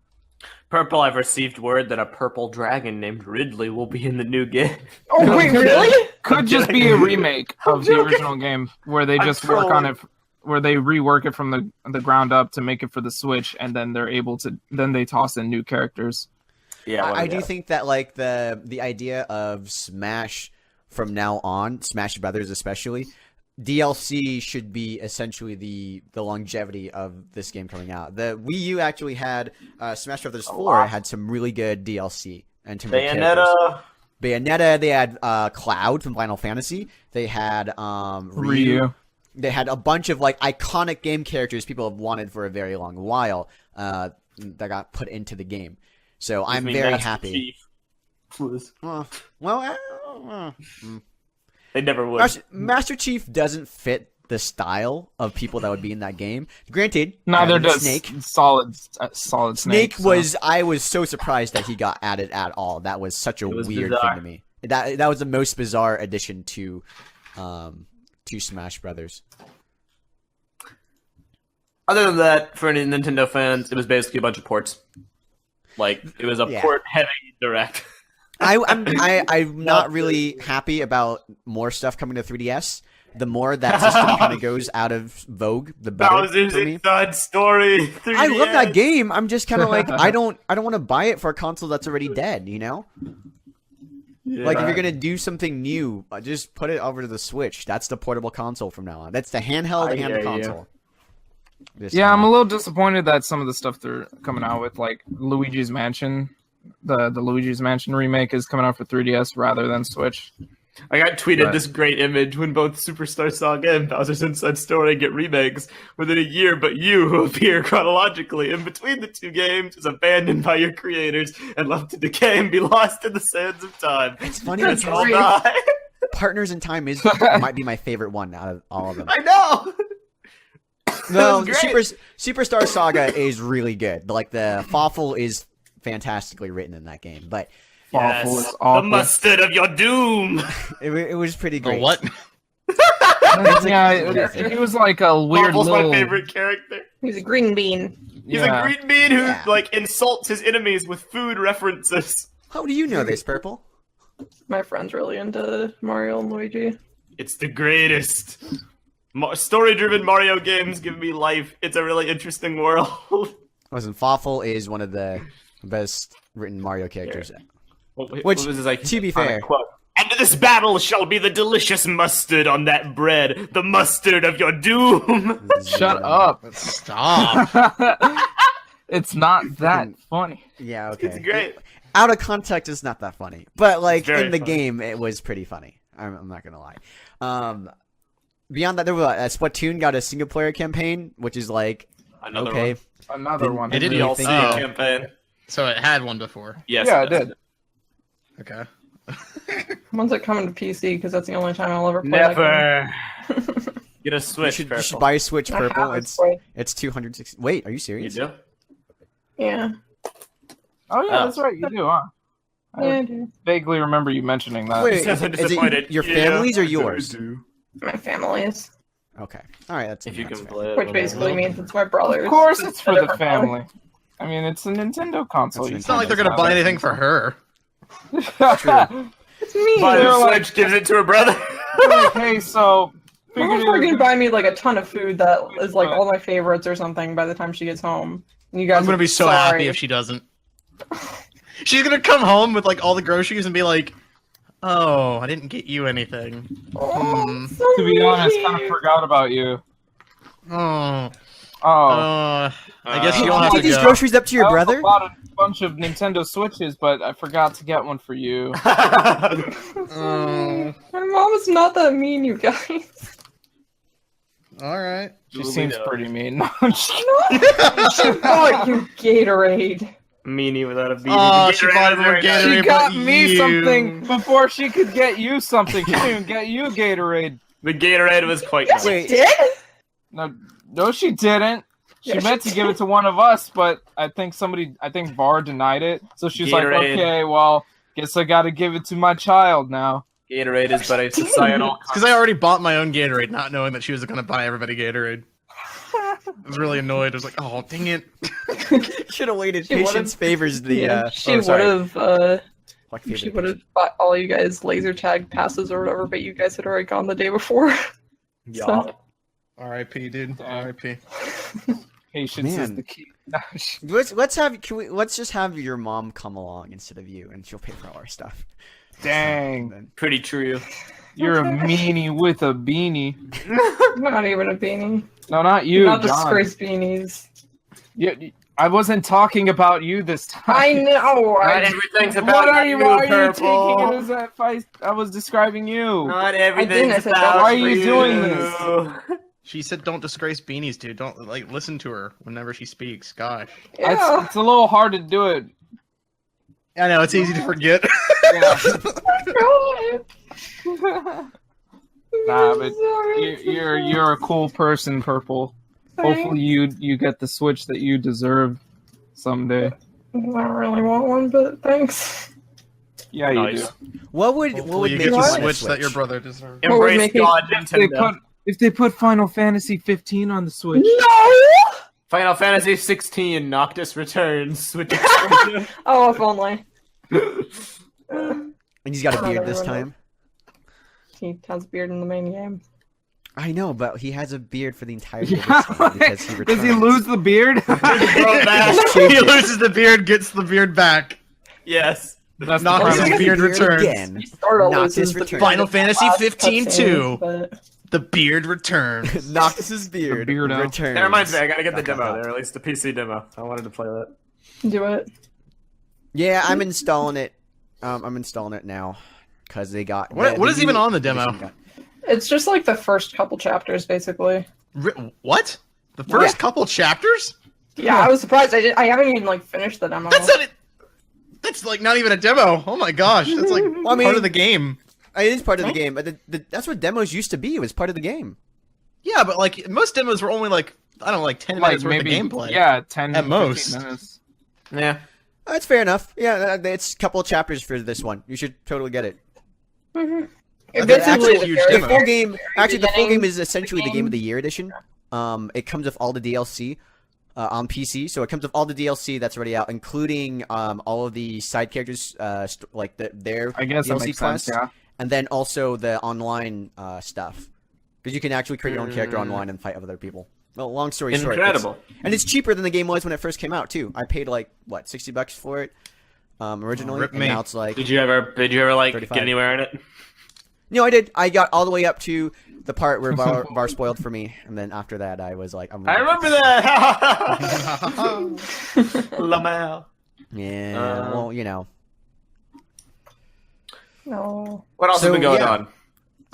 Speaker 5: Prpl, I've received word that a purple dragon named Ridley will be in the new game.
Speaker 4: Oh wait, really?
Speaker 6: Could just be a remake of the original game where they just work on it, where they rework it from the ground up to make it for the Switch, and then they toss in new characters.
Speaker 5: Yeah,
Speaker 2: I do think that the idea of Smash from now on, Smash Brothers especially, DLC should be essentially the longevity of this game coming out. The Wii U actually had Smash Brothers 4 had some really good DLC and
Speaker 5: Bayonetta.
Speaker 2: They had Cloud from Final Fantasy. They had Ryu. They had a bunch of iconic game characters people have wanted for a very long while that got put into the game. So I'm very happy.
Speaker 5: They never would.
Speaker 2: Master Chief doesn't fit the style of people that would be in that game. Granted,
Speaker 6: neither does
Speaker 2: Snake.
Speaker 6: Solid Snake.
Speaker 2: I was so surprised that he got added at all. That was such a weird thing to me. That was the most bizarre addition to Smash Brothers.
Speaker 5: Other than that, for any Nintendo fans, it was basically a bunch of ports. It was a port-heavy direct.
Speaker 2: I'm not really happy about more stuff coming to 3DS. The more that system kind of goes out of vogue, the better for me.
Speaker 5: Inside Story 3DS.
Speaker 2: I love that game. I'm just kind of I don't want to buy it for a console that's already dead.
Speaker 5: Yeah.
Speaker 2: If you're gonna do something new, just put it over to the Switch. That's the portable console from now on. That's the handheld console.
Speaker 6: I'm a little disappointed that some of the stuff they're coming out with, like Luigi's Mansion, the Luigi's Mansion remake, is coming out for 3DS rather than Switch.
Speaker 5: I got tweeted this great image when both Superstar Saga and Bowser's Inside Story get remakes within a year, but you, who appear chronologically in between the two games, is abandoned by your creators and left to decay and be lost in the sands of time.
Speaker 2: It's funny
Speaker 5: Let's
Speaker 2: because
Speaker 5: all die.
Speaker 2: Partners in Time might be my favorite one out of all of them.
Speaker 5: I know!
Speaker 2: No,
Speaker 5: It was great.
Speaker 2: Superstar Saga is really good. Like the Fawful is fantastically written in that game, but
Speaker 6: Awful is
Speaker 5: The
Speaker 6: awful.
Speaker 5: mustard of your doom.
Speaker 2: it was pretty
Speaker 1: The
Speaker 2: great.
Speaker 1: what?
Speaker 6: Yeah, he was like a weird
Speaker 5: Waffle's
Speaker 6: little.
Speaker 5: my favorite character.
Speaker 4: He's a green bean.
Speaker 5: He's
Speaker 6: Yeah.
Speaker 5: a green bean who
Speaker 2: Yeah.
Speaker 5: like insults his enemies with food references.
Speaker 2: How do you know this, Prpl?
Speaker 4: My friend's really into Mario and Luigi.
Speaker 5: It's the greatest. Story-driven Mario games give me life. It's a really interesting world.
Speaker 2: Listen, Fawful is one of the best written Mario characters.
Speaker 5: What
Speaker 2: Which,
Speaker 5: was his, like,
Speaker 2: to be
Speaker 5: iconic
Speaker 2: fair-
Speaker 5: quote? And this battle shall be the delicious mustard on that bread, the mustard of your doom.
Speaker 6: Shut up.
Speaker 1: Stop.
Speaker 6: It's not that funny.
Speaker 2: Yeah, okay.
Speaker 5: It's great.
Speaker 2: Out of context, it's not that funny, but like
Speaker 5: It's very
Speaker 2: in the
Speaker 5: funny.
Speaker 2: game, it was pretty funny. I'm not gonna lie. Beyond that, there was Splatoon got a single player campaign, which is like
Speaker 5: Another
Speaker 2: okay.
Speaker 5: one.
Speaker 6: Another one.
Speaker 1: It didn't
Speaker 5: DLC
Speaker 1: Oh.
Speaker 5: campaign.
Speaker 1: So it had one before.
Speaker 5: Yes.
Speaker 6: Yeah, I did.
Speaker 1: Okay.
Speaker 4: When's it coming to PC? Because that's the only time I'll ever play
Speaker 5: Never. Get a
Speaker 2: You
Speaker 5: Switch.
Speaker 2: should
Speaker 5: Purple.
Speaker 2: buy a Switch,
Speaker 4: that game. I
Speaker 2: Purple.
Speaker 4: have
Speaker 2: It's
Speaker 4: a Switch.
Speaker 2: it's 260. Wait, are you
Speaker 5: You
Speaker 2: serious?
Speaker 5: do?
Speaker 4: Yeah.
Speaker 6: Oh yeah,
Speaker 5: Oh.
Speaker 6: that's right. You do, huh?
Speaker 4: Yeah, I
Speaker 6: I
Speaker 4: do.
Speaker 6: vaguely remember you mentioning that.
Speaker 2: Wait,
Speaker 5: Sounds
Speaker 2: is it
Speaker 5: disappointed.
Speaker 2: your
Speaker 5: Yeah,
Speaker 2: family's or
Speaker 5: I
Speaker 2: yours?
Speaker 5: do.
Speaker 4: My family's.
Speaker 2: Okay, all right. That's
Speaker 5: If you
Speaker 2: that's
Speaker 5: can
Speaker 2: fair.
Speaker 5: play it.
Speaker 4: Which
Speaker 5: whatever.
Speaker 4: basically means it's my brother's.
Speaker 6: Of course, it's for the
Speaker 4: Whatever.
Speaker 6: family. I mean, it's a Nintendo console.
Speaker 2: It's
Speaker 1: It's not like they're gonna buy anything for her.
Speaker 4: It's me.
Speaker 5: Buy
Speaker 6: They're
Speaker 5: the
Speaker 6: like-
Speaker 5: Switch, gives it to her brother.
Speaker 6: Like, hey, so
Speaker 4: My mom's
Speaker 6: figured
Speaker 4: probably gonna buy me like a ton of food that is like all my favorites or something by the time she gets home. And you guys,
Speaker 1: I'm gonna
Speaker 4: are
Speaker 1: be so
Speaker 4: sorry.
Speaker 1: happy if she doesn't. She's gonna come home with like all the groceries and be like, "Oh, I didn't get you anything."
Speaker 4: Oh, so
Speaker 6: to be honest, kind of
Speaker 4: mean.
Speaker 6: forgot about you.
Speaker 1: Oh,
Speaker 6: Oh,
Speaker 1: I guess you
Speaker 2: Did
Speaker 1: don't
Speaker 2: you
Speaker 1: have to
Speaker 2: take these
Speaker 1: go.
Speaker 2: groceries up to your
Speaker 6: I also
Speaker 2: brother?
Speaker 6: bought a bunch of Nintendo Switches, but I forgot to get one for you.
Speaker 1: Oh,
Speaker 4: My mom is not that mean, you guys.
Speaker 1: all right.
Speaker 6: She
Speaker 5: Duly
Speaker 6: seems
Speaker 5: noted.
Speaker 6: pretty mean. No, I'm just-
Speaker 4: She bought you Gatorade.
Speaker 5: Meanie without a beanie.
Speaker 1: Oh,
Speaker 5: The
Speaker 1: she
Speaker 5: Gatorade
Speaker 1: bought
Speaker 5: is
Speaker 1: more
Speaker 5: very nice.
Speaker 1: Gatorade.
Speaker 6: she got
Speaker 1: but
Speaker 6: me
Speaker 1: you-
Speaker 6: something before she could get you something. She didn't even get you Gatorade.
Speaker 5: The Gatorade was quite nice.
Speaker 2: Wait,
Speaker 4: Did?
Speaker 6: No, she didn't. She
Speaker 4: Yeah,
Speaker 6: meant
Speaker 4: she
Speaker 6: to give it to one of us, but I think Var denied it. So she's like,
Speaker 5: Gatorade.
Speaker 6: okay, well, guess I gotta give it to my child now.
Speaker 5: Gatorade is but a societal.
Speaker 1: Because I already bought my own Gatorade, not knowing that she was going to buy everybody Gatorade. I was really annoyed. I was like, "Oh, dang it!"
Speaker 2: should have waited.
Speaker 4: She would've-
Speaker 2: Patience favors the.
Speaker 4: Yeah, she
Speaker 2: oh,
Speaker 4: would
Speaker 2: sorry.
Speaker 4: have.
Speaker 2: Fuck
Speaker 4: She
Speaker 2: favor
Speaker 4: would have
Speaker 2: patience.
Speaker 4: bought all you guys laser tag passes or whatever, but you guys had already gone the day before.
Speaker 5: Yup.
Speaker 1: R.I.P. Dude. R.I.P.
Speaker 6: Patience is
Speaker 2: Man.
Speaker 6: the key.
Speaker 2: Let's just have your mom come along instead of you, and she'll pay for all our stuff.
Speaker 6: Dang,
Speaker 2: Then-
Speaker 5: Pretty true.
Speaker 6: you're a meanie with a beanie.
Speaker 4: Not even a beanie.
Speaker 6: No, not you,
Speaker 4: Not
Speaker 6: John.
Speaker 4: disgrace beanies.
Speaker 6: I wasn't talking about you this time.
Speaker 4: I know.
Speaker 5: Not everything's about
Speaker 6: What are you? Why are you
Speaker 5: Purple.
Speaker 6: taking it as if I was describing you?
Speaker 5: Not
Speaker 4: didn't, I
Speaker 5: everything's
Speaker 4: said,
Speaker 5: about
Speaker 6: why are you
Speaker 5: you.
Speaker 6: doing this?
Speaker 1: She said, "Don't disgrace beanies, dude. Don't like listen to her whenever she speaks." Gosh.
Speaker 4: Yeah.
Speaker 6: It's a little hard to do it.
Speaker 1: I know it's easy to forget.
Speaker 6: Nah, but you're a cool person, Purple. Hopefully you get the Switch that you deserve someday.
Speaker 4: I don't really want one, but thanks.
Speaker 6: Yeah,
Speaker 5: Nice.
Speaker 6: you do.
Speaker 2: What would
Speaker 1: Hopefully you
Speaker 2: make
Speaker 1: get
Speaker 2: you
Speaker 1: the
Speaker 2: want a
Speaker 1: Switch that your brother deserves.
Speaker 4: What would
Speaker 5: Embrace
Speaker 4: make me-
Speaker 5: God,
Speaker 6: They
Speaker 5: Nintendo.
Speaker 6: if they put Final Fantasy 15 on the Switch.
Speaker 4: No!
Speaker 5: Final Fantasy 16, Noctis returns. Switch exclusive.
Speaker 4: Oh, if only.
Speaker 2: And he's got a beard this time.
Speaker 4: He has a beard in the main game.
Speaker 2: I know, but he has a beard for the entire game
Speaker 6: Yeah,
Speaker 2: this time because he
Speaker 6: does he
Speaker 2: returns.
Speaker 6: lose the beard?
Speaker 1: He loses the beard, gets the beard back.
Speaker 5: Yes.
Speaker 6: That's the
Speaker 1: Noctis'
Speaker 6: premise.
Speaker 1: beard returns.
Speaker 2: again.
Speaker 4: Startle
Speaker 2: Noctis
Speaker 4: loses the
Speaker 2: returns.
Speaker 1: Final Fantasy
Speaker 4: last
Speaker 1: 15
Speaker 4: cutscene,
Speaker 1: too.
Speaker 4: but-
Speaker 1: The beard returns.
Speaker 2: Noctis's beard
Speaker 6: beardo.
Speaker 2: returns.
Speaker 5: That reminds me, I gotta get the
Speaker 2: Dot, dot,
Speaker 5: demo.
Speaker 2: dot.
Speaker 5: They released the PC demo. I wanted to play that.
Speaker 4: Do it.
Speaker 2: Yeah, I'm installing it. I'm installing it now because they got.
Speaker 1: What is even on the demo?
Speaker 4: It's just like the first couple chapters, basically.
Speaker 1: What? The first couple chapters?
Speaker 4: Yeah, I was surprised. I haven't even like finished the demo.
Speaker 1: That's not it. That's like not even a demo. Oh my gosh, that's like
Speaker 2: I mean-
Speaker 1: part of the game.
Speaker 2: It is part of the game, but that's what demos used to be. It was part of the game.
Speaker 1: Yeah, but like most demos were only like I don't know, like 10 minutes worth of gameplay.
Speaker 6: Yeah, 10
Speaker 1: at most.
Speaker 6: 15 minutes.
Speaker 5: Yeah.
Speaker 2: That's fair enough. Yeah, it's a couple of chapters for this one. You should totally get it.
Speaker 4: Mm-hmm.
Speaker 1: Actually, a huge
Speaker 2: The
Speaker 1: demo.
Speaker 2: full game, actually, the full game is essentially the Game of the Year edition. It comes with all the DLC on PC, so it comes with all the DLC that's already out, including all of the side characters, like their
Speaker 6: I guess that
Speaker 2: DLC
Speaker 6: makes
Speaker 2: quests,
Speaker 6: sense, yeah.
Speaker 2: and then also the online stuff, because you can actually create your own character online and fight other people. Well, long story short,
Speaker 5: Incredible.
Speaker 2: and it's cheaper than the game was when it first came out too. I paid like what, $60 for it originally,
Speaker 1: rip
Speaker 2: and
Speaker 1: me.
Speaker 2: now it's like
Speaker 5: Did you ever like
Speaker 2: 35.
Speaker 5: get anywhere in it?
Speaker 2: No, I did. I got all the way up to the part where Bar spoiled for me, and then after that, I was like,
Speaker 5: I remember that. Lamau.
Speaker 2: Yeah, well, you know.
Speaker 4: No.
Speaker 5: What else
Speaker 2: So,
Speaker 5: has been going
Speaker 2: yeah.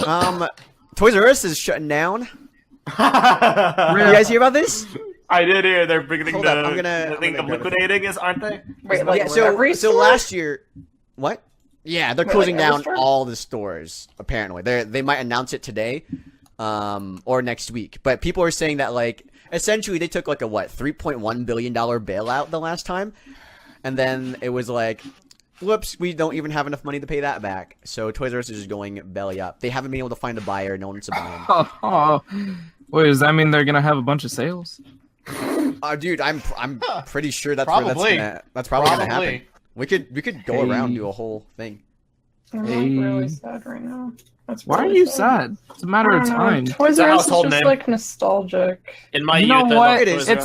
Speaker 5: on?
Speaker 2: Toys R Us is shutting down.
Speaker 5: I
Speaker 2: You guys hear about this?
Speaker 5: did hear they're beginning
Speaker 2: Hold
Speaker 5: to
Speaker 2: up, I'm gonna
Speaker 5: think of
Speaker 2: grab it.
Speaker 5: liquidating us, aren't they?
Speaker 4: Wait, like
Speaker 2: Yeah,
Speaker 4: every
Speaker 2: so
Speaker 4: store?
Speaker 2: last year, what? Yeah, they're
Speaker 4: Wait,
Speaker 2: closing
Speaker 4: like every
Speaker 2: down
Speaker 4: store?
Speaker 2: all the stores. Apparently, they might announce it today, or next week. But people are saying that like essentially they took like a $3.1 billion bailout the last time, and then it was like, whoops, we don't even have enough money to pay that back. So Toys R Us is just going belly up. They haven't been able to find a buyer. No one's to buy them.
Speaker 6: Oh, wait, does that mean they're gonna have a bunch of sales?
Speaker 2: Dude, I'm pretty sure that's
Speaker 1: Probably.
Speaker 2: that's probably gonna happen. We could go around and do a whole thing.
Speaker 4: I'm
Speaker 6: Hey.
Speaker 4: really sad right now. That's
Speaker 6: Why are
Speaker 4: really
Speaker 6: you sad? It's a matter of
Speaker 4: I don't know.
Speaker 6: time.
Speaker 4: Toys
Speaker 5: It's a
Speaker 4: R Us is
Speaker 5: household
Speaker 4: just
Speaker 5: name.
Speaker 4: like nostalgic.
Speaker 5: In my
Speaker 6: You know
Speaker 5: youth, I
Speaker 6: what?
Speaker 5: loved
Speaker 2: It
Speaker 5: Toys
Speaker 2: is.
Speaker 5: R
Speaker 6: It's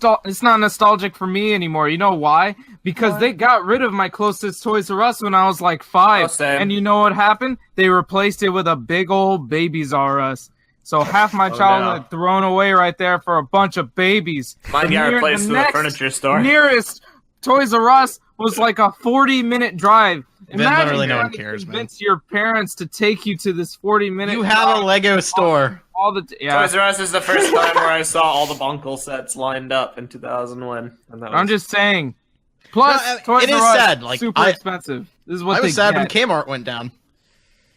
Speaker 5: Us.
Speaker 6: it's not nostalgic for me anymore. You know why? Because
Speaker 4: Why?
Speaker 6: they got rid of my closest Toys R Us when I was like 5.
Speaker 5: Oh, same.
Speaker 6: And you know what happened? They replaced it with a big old Babies R Us. So half my
Speaker 5: Oh,
Speaker 6: childhood
Speaker 5: no.
Speaker 6: thrown away right there for a bunch of babies.
Speaker 5: Mine
Speaker 6: The
Speaker 5: got
Speaker 6: near-
Speaker 5: replaced
Speaker 6: the
Speaker 5: with a
Speaker 6: next
Speaker 5: furniture store.
Speaker 6: Nearest Toys R Us was like a 40-minute drive.
Speaker 1: Then
Speaker 6: Imagine
Speaker 1: literally no one
Speaker 6: trying to
Speaker 1: cares, man.
Speaker 6: convince your parents to take you to this 40-minute
Speaker 1: You have a Lego store.
Speaker 6: all the yeah.
Speaker 5: Toys R Us is the first time where I saw all the Bunkle sets lined up in 2001. And that was...
Speaker 6: I'm just saying. Plus,
Speaker 1: No,
Speaker 6: Toys
Speaker 1: it is
Speaker 6: R Us,
Speaker 1: sad, like,
Speaker 6: super
Speaker 1: I-
Speaker 6: expensive. This is what
Speaker 1: I
Speaker 6: they
Speaker 1: was sad when
Speaker 6: get.
Speaker 1: Kmart went down.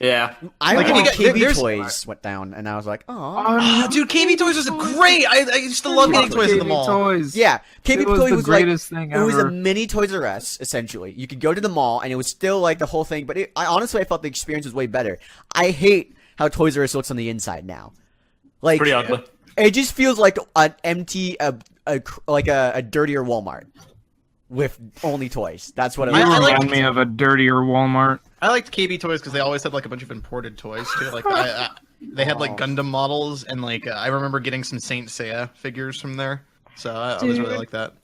Speaker 5: Yeah.
Speaker 2: I
Speaker 1: Like, if
Speaker 2: remember
Speaker 1: you get-
Speaker 2: KB
Speaker 1: there's-
Speaker 2: Toys went down, and I was like, oh.
Speaker 1: Oh, dude, KB Toys was great. I used to love getting toys at the mall.
Speaker 6: Toys.
Speaker 2: Yeah, KB
Speaker 6: It was
Speaker 2: Toys
Speaker 6: the
Speaker 2: was like
Speaker 6: greatest thing
Speaker 2: it was a
Speaker 6: ever.
Speaker 2: mini Toys R Us essentially. You could go to the mall, and it was still like the whole thing. But I honestly felt the experience was way better. I hate how Toys R Us looks on the inside now. Like
Speaker 5: Pretty ugly.
Speaker 2: it just feels like an empty, like a dirtier Walmart with only toys. That's what it
Speaker 6: You
Speaker 1: I
Speaker 2: looks
Speaker 1: like-
Speaker 6: remind me of a dirtier Walmart.
Speaker 1: I liked KB Toys because they always had like a bunch of imported toys too. Like they had like Gundam models and like I remember getting some Saint Seiya figures from there. So I always really
Speaker 4: Dude.
Speaker 1: like that.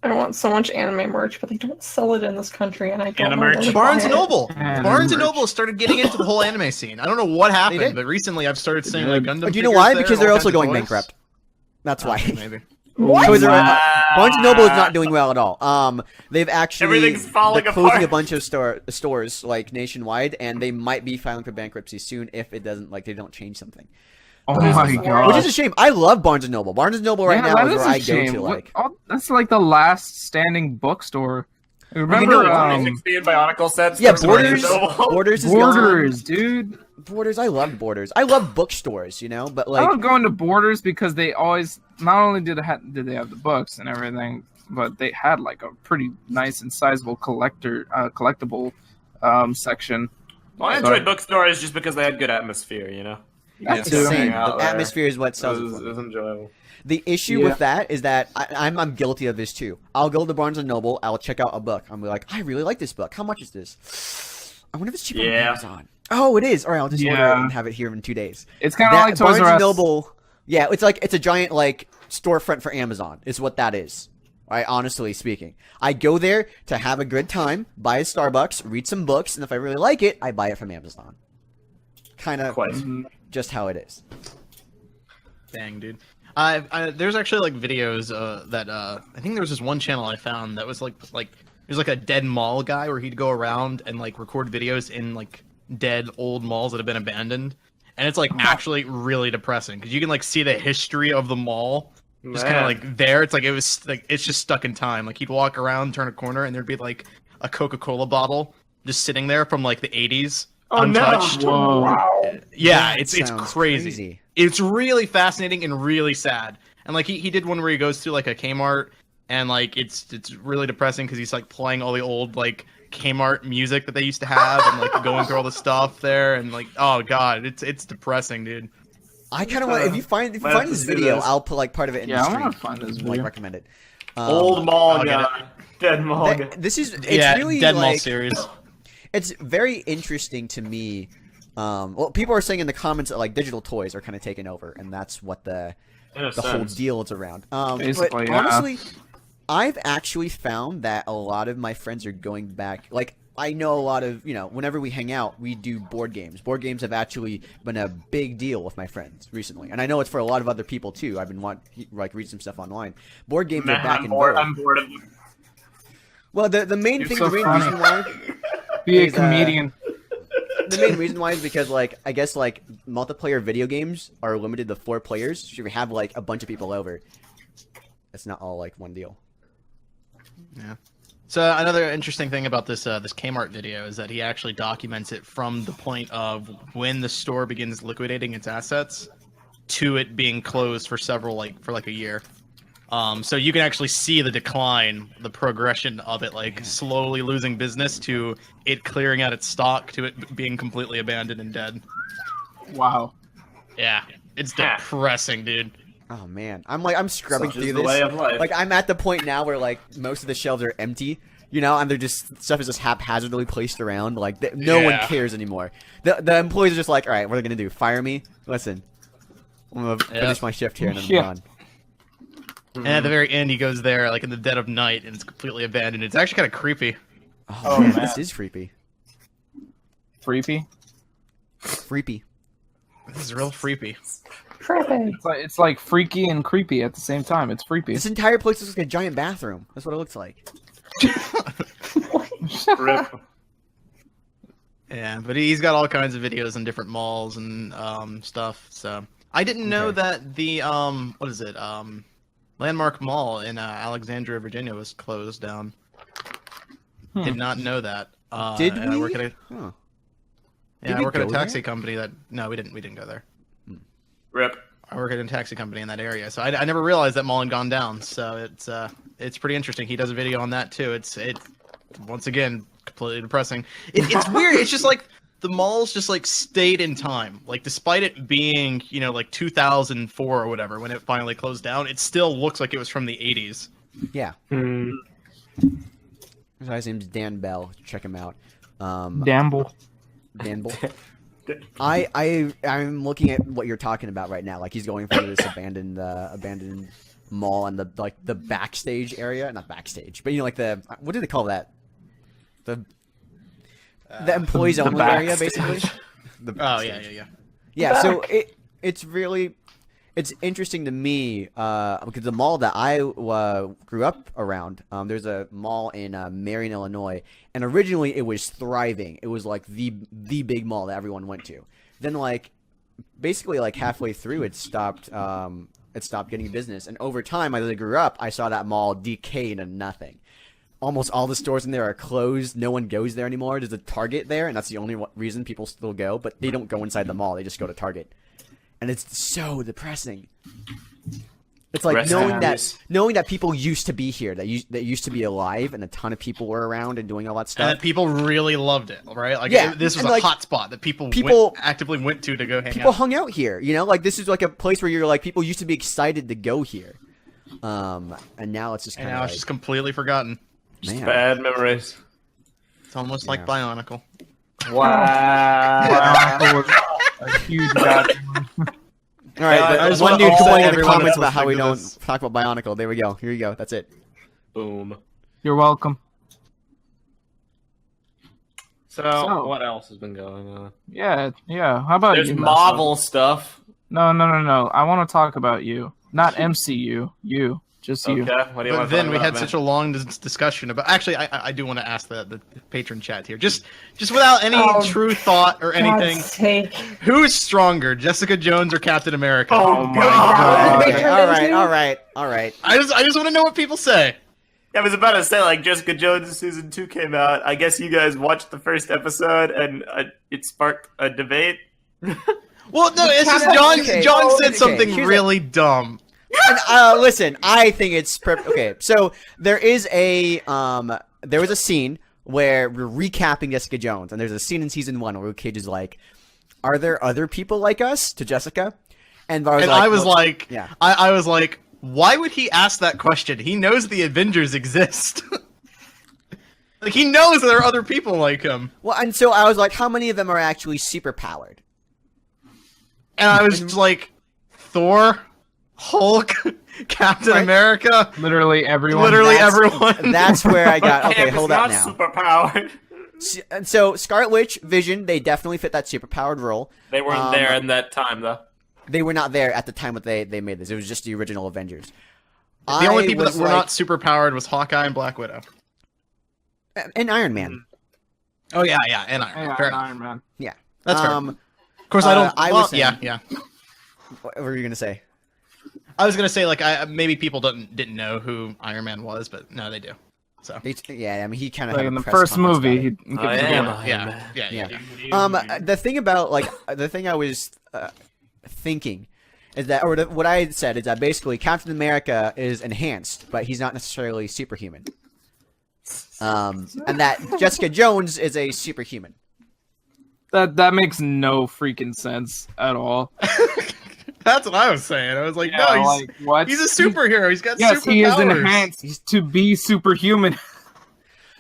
Speaker 4: I want so much anime merch, but they don't sell it in this country, and I don't
Speaker 5: Anime
Speaker 4: know where
Speaker 5: merch.
Speaker 4: to
Speaker 1: Barnes
Speaker 4: buy
Speaker 1: and
Speaker 4: it.
Speaker 1: Noble.
Speaker 6: And
Speaker 1: Barnes and
Speaker 6: merch.
Speaker 1: Noble started getting into the whole anime scene. I don't know what happened,
Speaker 2: did.
Speaker 1: but recently I've started seeing like Gundam.
Speaker 2: But do you know
Speaker 1: figures
Speaker 2: why?
Speaker 1: there
Speaker 2: Because
Speaker 1: and
Speaker 2: they're
Speaker 1: all
Speaker 2: also
Speaker 1: kinds of
Speaker 2: going
Speaker 1: toys.
Speaker 2: bankrupt. That's why.
Speaker 1: Maybe.
Speaker 4: What?
Speaker 2: Toys R Us, Barnes and Noble is not doing well at all. They've actually
Speaker 5: Everything's falling
Speaker 2: they're closing
Speaker 5: apart.
Speaker 2: a bunch of stores like nationwide, and they might be filing for bankruptcy soon if it doesn't they don't change something.
Speaker 6: Oh my god.
Speaker 2: Which is a shame. I love Barnes and Noble. Barnes and Noble right now
Speaker 6: that
Speaker 2: is where
Speaker 6: a
Speaker 2: I go
Speaker 6: shame.
Speaker 2: to. Like,
Speaker 6: That's like the last standing bookstore. Remember,
Speaker 2: know,
Speaker 5: 16 Bionicle sets.
Speaker 2: yeah,
Speaker 5: from Barnes and
Speaker 2: Borders.
Speaker 5: Noble.
Speaker 2: Borders is
Speaker 6: Borders, dude.
Speaker 2: gone. Borders. I love Borders. I love bookstores. You know, but
Speaker 6: I
Speaker 2: like,
Speaker 6: love going to Borders because they always not only did they have the books and everything, but they had like a pretty nice and sizable collectible section.
Speaker 5: Well, I enjoyed bookstores just because they had good atmosphere, you know?
Speaker 2: that's
Speaker 6: Yeah,
Speaker 2: the
Speaker 6: too.
Speaker 2: same.
Speaker 5: Hang out
Speaker 2: The
Speaker 5: there.
Speaker 2: atmosphere is what
Speaker 5: It
Speaker 2: sells it.
Speaker 5: was,
Speaker 2: for
Speaker 5: it
Speaker 2: me.
Speaker 5: was enjoyable.
Speaker 2: The issue
Speaker 6: Yeah.
Speaker 2: with that is that I'm guilty of this too. I'll go to Barnes and Noble. I'll check out a book. I'm like, I really like this book. How much is this? I wonder if it's cheaper on
Speaker 5: Yeah.
Speaker 2: Amazon. Oh, it is. All right, I'll just order it
Speaker 6: Yeah.
Speaker 2: and have it here in 2 days.
Speaker 6: It's kind of like Toys
Speaker 2: Barnes
Speaker 6: R
Speaker 2: and
Speaker 6: Us.
Speaker 2: Noble. Yeah, it's a giant like storefront for Amazon. Is what that is. Right, honestly speaking, I go there to have a good time, buy a Starbucks, read some books, and if I really like it, I buy it from Amazon. Kind of
Speaker 5: Quite.
Speaker 2: just how it is.
Speaker 1: Dang, dude. There's actually like videos that I think there was this one channel I found that was like there's like a dead mall guy where he'd go around and like record videos in like dead old malls that have been abandoned, and it's like actually really depressing because you can like see the history of the mall just kind of
Speaker 5: Man.
Speaker 1: like there. It's like it was like it's just stuck in time. Like he'd walk around, turn a corner, and there'd be like a Coca-Cola bottle just sitting there from like the 80s, untouched.
Speaker 6: Whoa.
Speaker 4: Wow.
Speaker 1: Yeah,
Speaker 2: That
Speaker 1: it's
Speaker 2: sounds
Speaker 1: crazy. It's really fascinating and really sad. And like he did one where he goes through like a Kmart, and like it's really depressing because he's like playing all the old like Kmart music that they used to have, and like going through all the stuff there, and like, oh god, it's depressing, dude.
Speaker 2: I kind of want. If you find this video, I'll put like part of it in the stream.
Speaker 6: I want to find this video.
Speaker 2: Like recommend it.
Speaker 5: Old mall guy, dead mall guy.
Speaker 2: This is really
Speaker 1: Dead
Speaker 2: like,
Speaker 1: Mall series.
Speaker 2: It's very interesting to me. Well, people are saying in the comments that like digital toys are kind of taking over, and that's what the whole deal is around.
Speaker 6: Basically,
Speaker 2: but honestly, I've actually found that a lot of my friends are going back. Like, I know a lot of, whenever we hang out, we do board games. Board games have actually been a big deal with my friends recently. And I know it's for a lot of other people, too. I've been read some stuff online. Board games are back in vogue.
Speaker 5: I'm bored of them.
Speaker 2: Well, the main reason why...
Speaker 6: Be a comedian.
Speaker 2: The main reason why is because, like, I guess, like, multiplayer video games are limited to 4 players. So if you have, like, a bunch of people over, it's not all, like, one deal.
Speaker 1: Yeah. So another interesting thing about this Kmart video is that he actually documents it from the point of when the store begins liquidating its assets to it being closed for a year. So you can actually see the decline, the progression of it, like slowly losing business to it clearing out its stock to it being completely abandoned and dead.
Speaker 6: Wow.
Speaker 1: Yeah, it's depressing, dude.
Speaker 2: Oh man, I'm scrubbing
Speaker 5: Such
Speaker 2: through
Speaker 5: is the
Speaker 2: this.
Speaker 5: way of life.
Speaker 2: Like I'm at the point now where like most of the shelves are empty, and they're just stuff is just haphazardly placed around. Like no one cares anymore. The employees are just like, all right, what are they gonna do? Fire me? Listen, I'm gonna finish my shift here and then I'm gone.
Speaker 1: And at the very end, he goes there like in the dead of night, and it's completely abandoned. It's actually kind of creepy.
Speaker 2: Oh man, this is creepy.
Speaker 6: Freepy?
Speaker 2: Creepy.
Speaker 1: This is real creepy.
Speaker 6: It's like freaky and creepy at the same time. It's creepy.
Speaker 2: This entire place looks like a giant bathroom. That's what it looks like.
Speaker 5: Rip.
Speaker 1: Yeah, but he's got all kinds of videos in different malls and stuff. So I didn't know that the Landmark Mall in Alexandria, Virginia was closed down. Did not know that.
Speaker 2: Did
Speaker 1: and
Speaker 2: we?
Speaker 1: I work at a,
Speaker 2: Huh.
Speaker 1: yeah,
Speaker 2: Did
Speaker 1: I
Speaker 2: we
Speaker 1: work at a
Speaker 2: go
Speaker 1: taxi
Speaker 2: there?
Speaker 1: company that we didn't go there.
Speaker 5: Rip.
Speaker 1: I work at a taxi company in that area, so I never realized that mall had gone down. So it's pretty interesting. He does a video on that too. It's once again completely depressing. It's weird. It's just like the malls just like stayed in time. Like despite it being like 2004 or whatever when it finally closed down, it still looks like it was from the 80s.
Speaker 2: Yeah. His guy's name's Dan Bell. Check him out.
Speaker 6: Damble.
Speaker 2: Dan Bell. I'm looking at what you're talking about right now. Like he's going through this abandoned mall and the backstage area, not backstage, but like what do they call that? The employees only area, basically. Yeah. So it's interesting to me because the mall that I grew up around, there's a mall in Marion, Illinois, and originally it was thriving. It was like the big mall that everyone went to. Then basically halfway through, it stopped getting business, and over time, as I grew up, I saw that mall decay into nothing. Almost all the stores in there are closed. No one goes there anymore. There's a Target there, and that's the only reason people still go. But they don't go inside the mall. They just go to Target. And it's so depressing. It's like knowing that people used to be here, that used to be alive, and a ton of people were around and doing all that stuff.
Speaker 1: And that people really loved it, right? Like this was a hot spot that people actively went to go hang out.
Speaker 2: People hung out here, like this is like a place where you're like people used to be excited to go here. And now it's just kind of
Speaker 1: it's just completely forgotten.
Speaker 2: Man.
Speaker 5: Bad memories.
Speaker 1: It's almost like Bionicle.
Speaker 5: Wow.
Speaker 6: Bionicle was a huge goddamn.
Speaker 2: All right,
Speaker 1: I just
Speaker 2: one
Speaker 1: want to
Speaker 2: dude
Speaker 1: upset
Speaker 2: complaining in the
Speaker 1: everyone
Speaker 2: comments
Speaker 1: that's
Speaker 2: about how we
Speaker 1: listening
Speaker 2: don't
Speaker 1: to this.
Speaker 2: talk about Bionicle. There we go. Here you go. That's it.
Speaker 5: Boom.
Speaker 6: You're welcome.
Speaker 5: So what else has been going on?
Speaker 6: Yeah. How about
Speaker 5: There's
Speaker 6: you?
Speaker 5: Marvel stuff.
Speaker 6: No. I want to talk about you, not MCU. You, just you.
Speaker 5: Okay. What do you
Speaker 1: But
Speaker 5: want to
Speaker 1: then
Speaker 5: talk
Speaker 1: we
Speaker 5: about,
Speaker 1: had
Speaker 5: man?
Speaker 1: such a long discussion about. Actually, I do want to ask the patron chat here, just without any true thought or anything.
Speaker 4: God's sake.
Speaker 1: Who is stronger, Jessica Jones or Captain America?
Speaker 5: Oh my
Speaker 4: God.
Speaker 5: god.
Speaker 2: All right.
Speaker 1: I just want to know what people say.
Speaker 5: I was about to say, Jessica Jones season 2 came out. I guess you guys watched the first episode, and it sparked a debate.
Speaker 1: Well, no, it's just John said something really dumb.
Speaker 2: Listen, I think it's okay. So there was a scene where we're recapping Jessica Jones, and there's a scene in season 1 where Cage is like, "Are there other people like us?" to Jessica, and I was like,
Speaker 1: yeah. I was like, why would he ask that question? He knows the Avengers exist. Like, he knows there are other people like him.
Speaker 2: Well, and so I was like, how many of them are actually super powered?
Speaker 1: And I was just like, Thor, Hulk, Captain America.
Speaker 6: Literally everyone.
Speaker 1: Everyone.
Speaker 2: That's where I got, okay, hold up now.
Speaker 5: Super powered.
Speaker 2: And so Scarlet Witch, Vision, they definitely fit that super powered role.
Speaker 5: They weren't there in that time, though.
Speaker 2: They were not there at the time that they made this. It was just the original Avengers.
Speaker 1: The only people that were not super powered was Hawkeye and Black Widow.
Speaker 2: And Iron Man.
Speaker 1: Oh, yeah, and Iron Man.
Speaker 6: Iron Man.
Speaker 2: Yeah.
Speaker 1: That's fair. Of course, I don't...
Speaker 2: was saying,
Speaker 1: yeah.
Speaker 2: What were you going to say?
Speaker 1: I was going to say, like, maybe people didn't know who Iron Man was, but no, they do. So.
Speaker 2: Yeah, I mean, he kind of
Speaker 6: like in the first movie.
Speaker 1: Yeah.
Speaker 2: The thing about, like, the thing I was thinking is that, or what I had said is that basically Captain America is enhanced, but he's not necessarily superhuman. And that Jessica Jones is a superhuman.
Speaker 6: That makes no freaking sense at all.
Speaker 1: That's what I was saying. I was like,
Speaker 6: what?
Speaker 1: He's a superhero. He's got
Speaker 6: yes,
Speaker 1: superpowers.
Speaker 6: he is enhanced to be superhuman.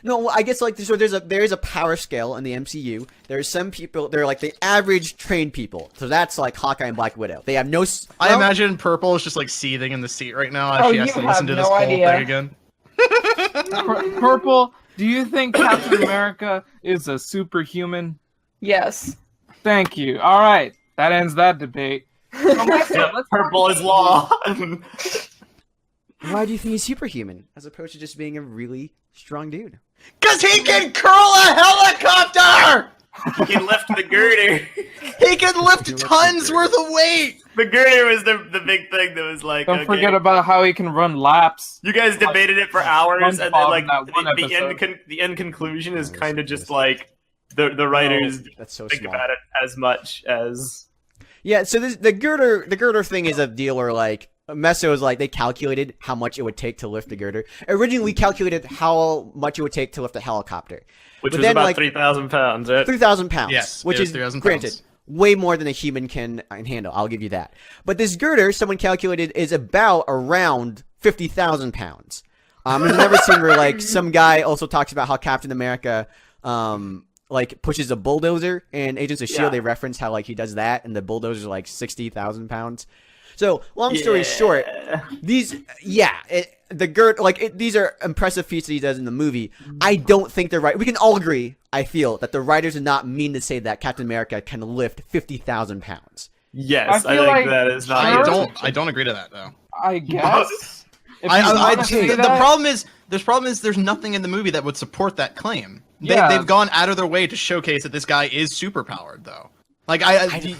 Speaker 2: No, well, I guess like there is a power scale in the MCU. There's some people, they're like the average trained people. So that's like Hawkeye and Black Widow. They have no.
Speaker 1: I imagine Prpl is just like seething in the seat right now as she has to listen to this whole thing again.
Speaker 6: Prpl, do you think Captain America is a superhuman?
Speaker 4: Yes.
Speaker 6: Thank you. All right, that ends that debate.
Speaker 5: Prpl is law.
Speaker 2: Why do you think he's superhuman as opposed to just being a really strong dude?
Speaker 1: Because he can curl a helicopter!
Speaker 5: He can lift the girder.
Speaker 1: He can lift tons worth of weight!
Speaker 5: The girder was the big thing that was like,
Speaker 6: Don't forget about how he can run laps.
Speaker 5: You guys debated it for hours, and then like the end conclusion is
Speaker 6: Oh,
Speaker 5: kind of just like the writers
Speaker 2: That's so
Speaker 5: think
Speaker 2: small.
Speaker 5: about it as much as...
Speaker 2: Yeah, so the girder thing is a deal where like Meso is like they calculated how much it would take to lift the girder. Originally, we calculated how much it would take to lift a helicopter,
Speaker 5: Which
Speaker 2: but
Speaker 5: was
Speaker 2: then,
Speaker 5: about
Speaker 2: like,
Speaker 5: 3,000 pounds, right?
Speaker 2: 3,000 pounds.
Speaker 1: Yes,
Speaker 2: which
Speaker 1: it was
Speaker 2: is
Speaker 1: 3,000
Speaker 2: granted
Speaker 1: pounds.
Speaker 2: way more than a human can handle. I'll give you that. But this girder, someone calculated, is about around 50,000 pounds. There's another scene where like some guy also talks about how Captain America like pushes a bulldozer, and Agents of S.H.I.E.L.D.
Speaker 5: Yeah.
Speaker 2: they reference how like he does that, and the bulldozer's like 60,000 pounds. So long story short, these these are impressive feats that he does in the movie. I don't think they're right. We can all agree, I feel, that the writers did not mean to say that Captain America can lift 50,000 pounds.
Speaker 5: Yes,
Speaker 6: I
Speaker 5: I
Speaker 6: feel
Speaker 5: think
Speaker 6: like-
Speaker 5: that is not...
Speaker 1: I don't agree to that though.
Speaker 6: I guess. If
Speaker 1: The
Speaker 6: you wanna say that-
Speaker 1: problem is there's nothing in the movie that would support that claim.
Speaker 6: Yeah.
Speaker 1: They've gone out of their way to showcase that this guy is superpowered though. Like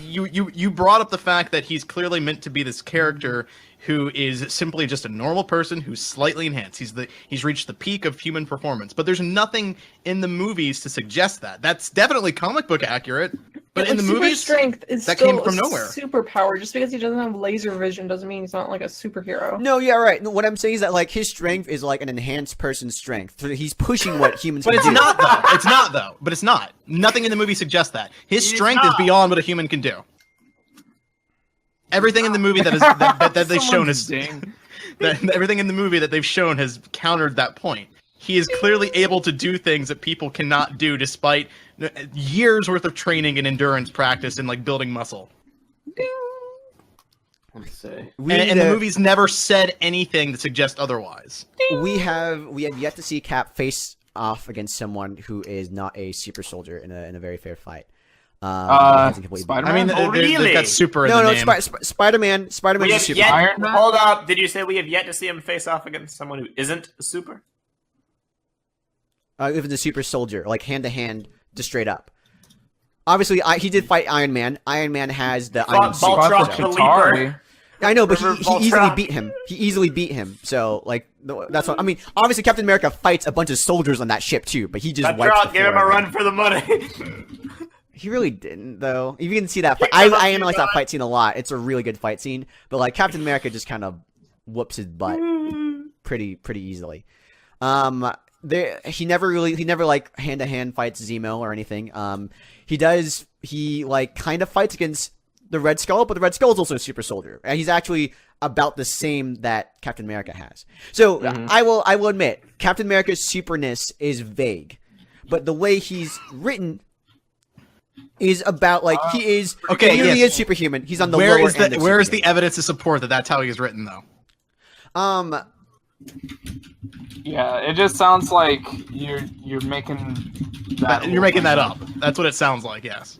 Speaker 1: you brought up the fact that he's clearly meant to be this character who is simply just a normal person who's slightly enhanced. He's reached the peak of human performance, but there's nothing in the movies to suggest that. That's definitely comic book accurate, but in the
Speaker 4: super
Speaker 1: movies
Speaker 4: strength is
Speaker 1: that
Speaker 4: still
Speaker 1: came from nowhere.
Speaker 4: Superpower. Just because he doesn't have laser vision doesn't mean he's not like a superhero.
Speaker 2: No, yeah, right. No, what I'm saying is that like his strength is like an enhanced person's strength. So he's pushing what humans
Speaker 1: But
Speaker 2: can
Speaker 1: it's
Speaker 2: do.
Speaker 1: not though. It's not though. But it's not. Nothing in the movie suggests that. His strength is beyond what a human can do. Everything in the movie that they've shown is everything in the movie that they've shown has countered that point. He is clearly able to do things that people cannot do despite years worth of training and endurance practice and like building muscle.
Speaker 5: Let's see.
Speaker 1: And the movie's never said anything that suggests otherwise.
Speaker 2: We have yet to see Cap face off against someone who is not a super soldier in a very fair fight.
Speaker 6: Spider-Man?
Speaker 1: I mean, they've got super in the name.
Speaker 2: Spider-Man. Spider-Man is super.
Speaker 6: Iron Man?
Speaker 5: Hold up. Did you say we have yet to see him face off against someone who isn't a super?
Speaker 2: Even the super soldier, like hand to hand, just straight up. Obviously, he did fight Iron Man. Iron Man has the iron suit.
Speaker 5: Baltrock the Leaper.
Speaker 2: I know, but he
Speaker 5: Voltron.
Speaker 2: easily beat him. He easily beat him. So, like, that's what I mean. Obviously, Captain America fights a bunch of soldiers on that ship too, but he just wipes the
Speaker 5: Baltrock gave him a
Speaker 2: floor.
Speaker 5: run for the money.
Speaker 2: He really didn't, though. If you can see that fight, I analyze that fight scene a lot. It's a really good fight scene. But like Captain America just kind of whoops his butt pretty easily. He never like hand-to-hand fights Zemo or anything. He like kind of fights against the Red Skull, but the Red Skull is also a super soldier. And he's actually about the same that Captain America has. So I will admit, Captain America's superness is vague, but the way he's written is about like he is is superhuman. He's on the lower end.
Speaker 1: Where is the evidence to support that that's how he is written though?
Speaker 6: Yeah, it just sounds like you're making
Speaker 1: that up. That's what it sounds like. Yes,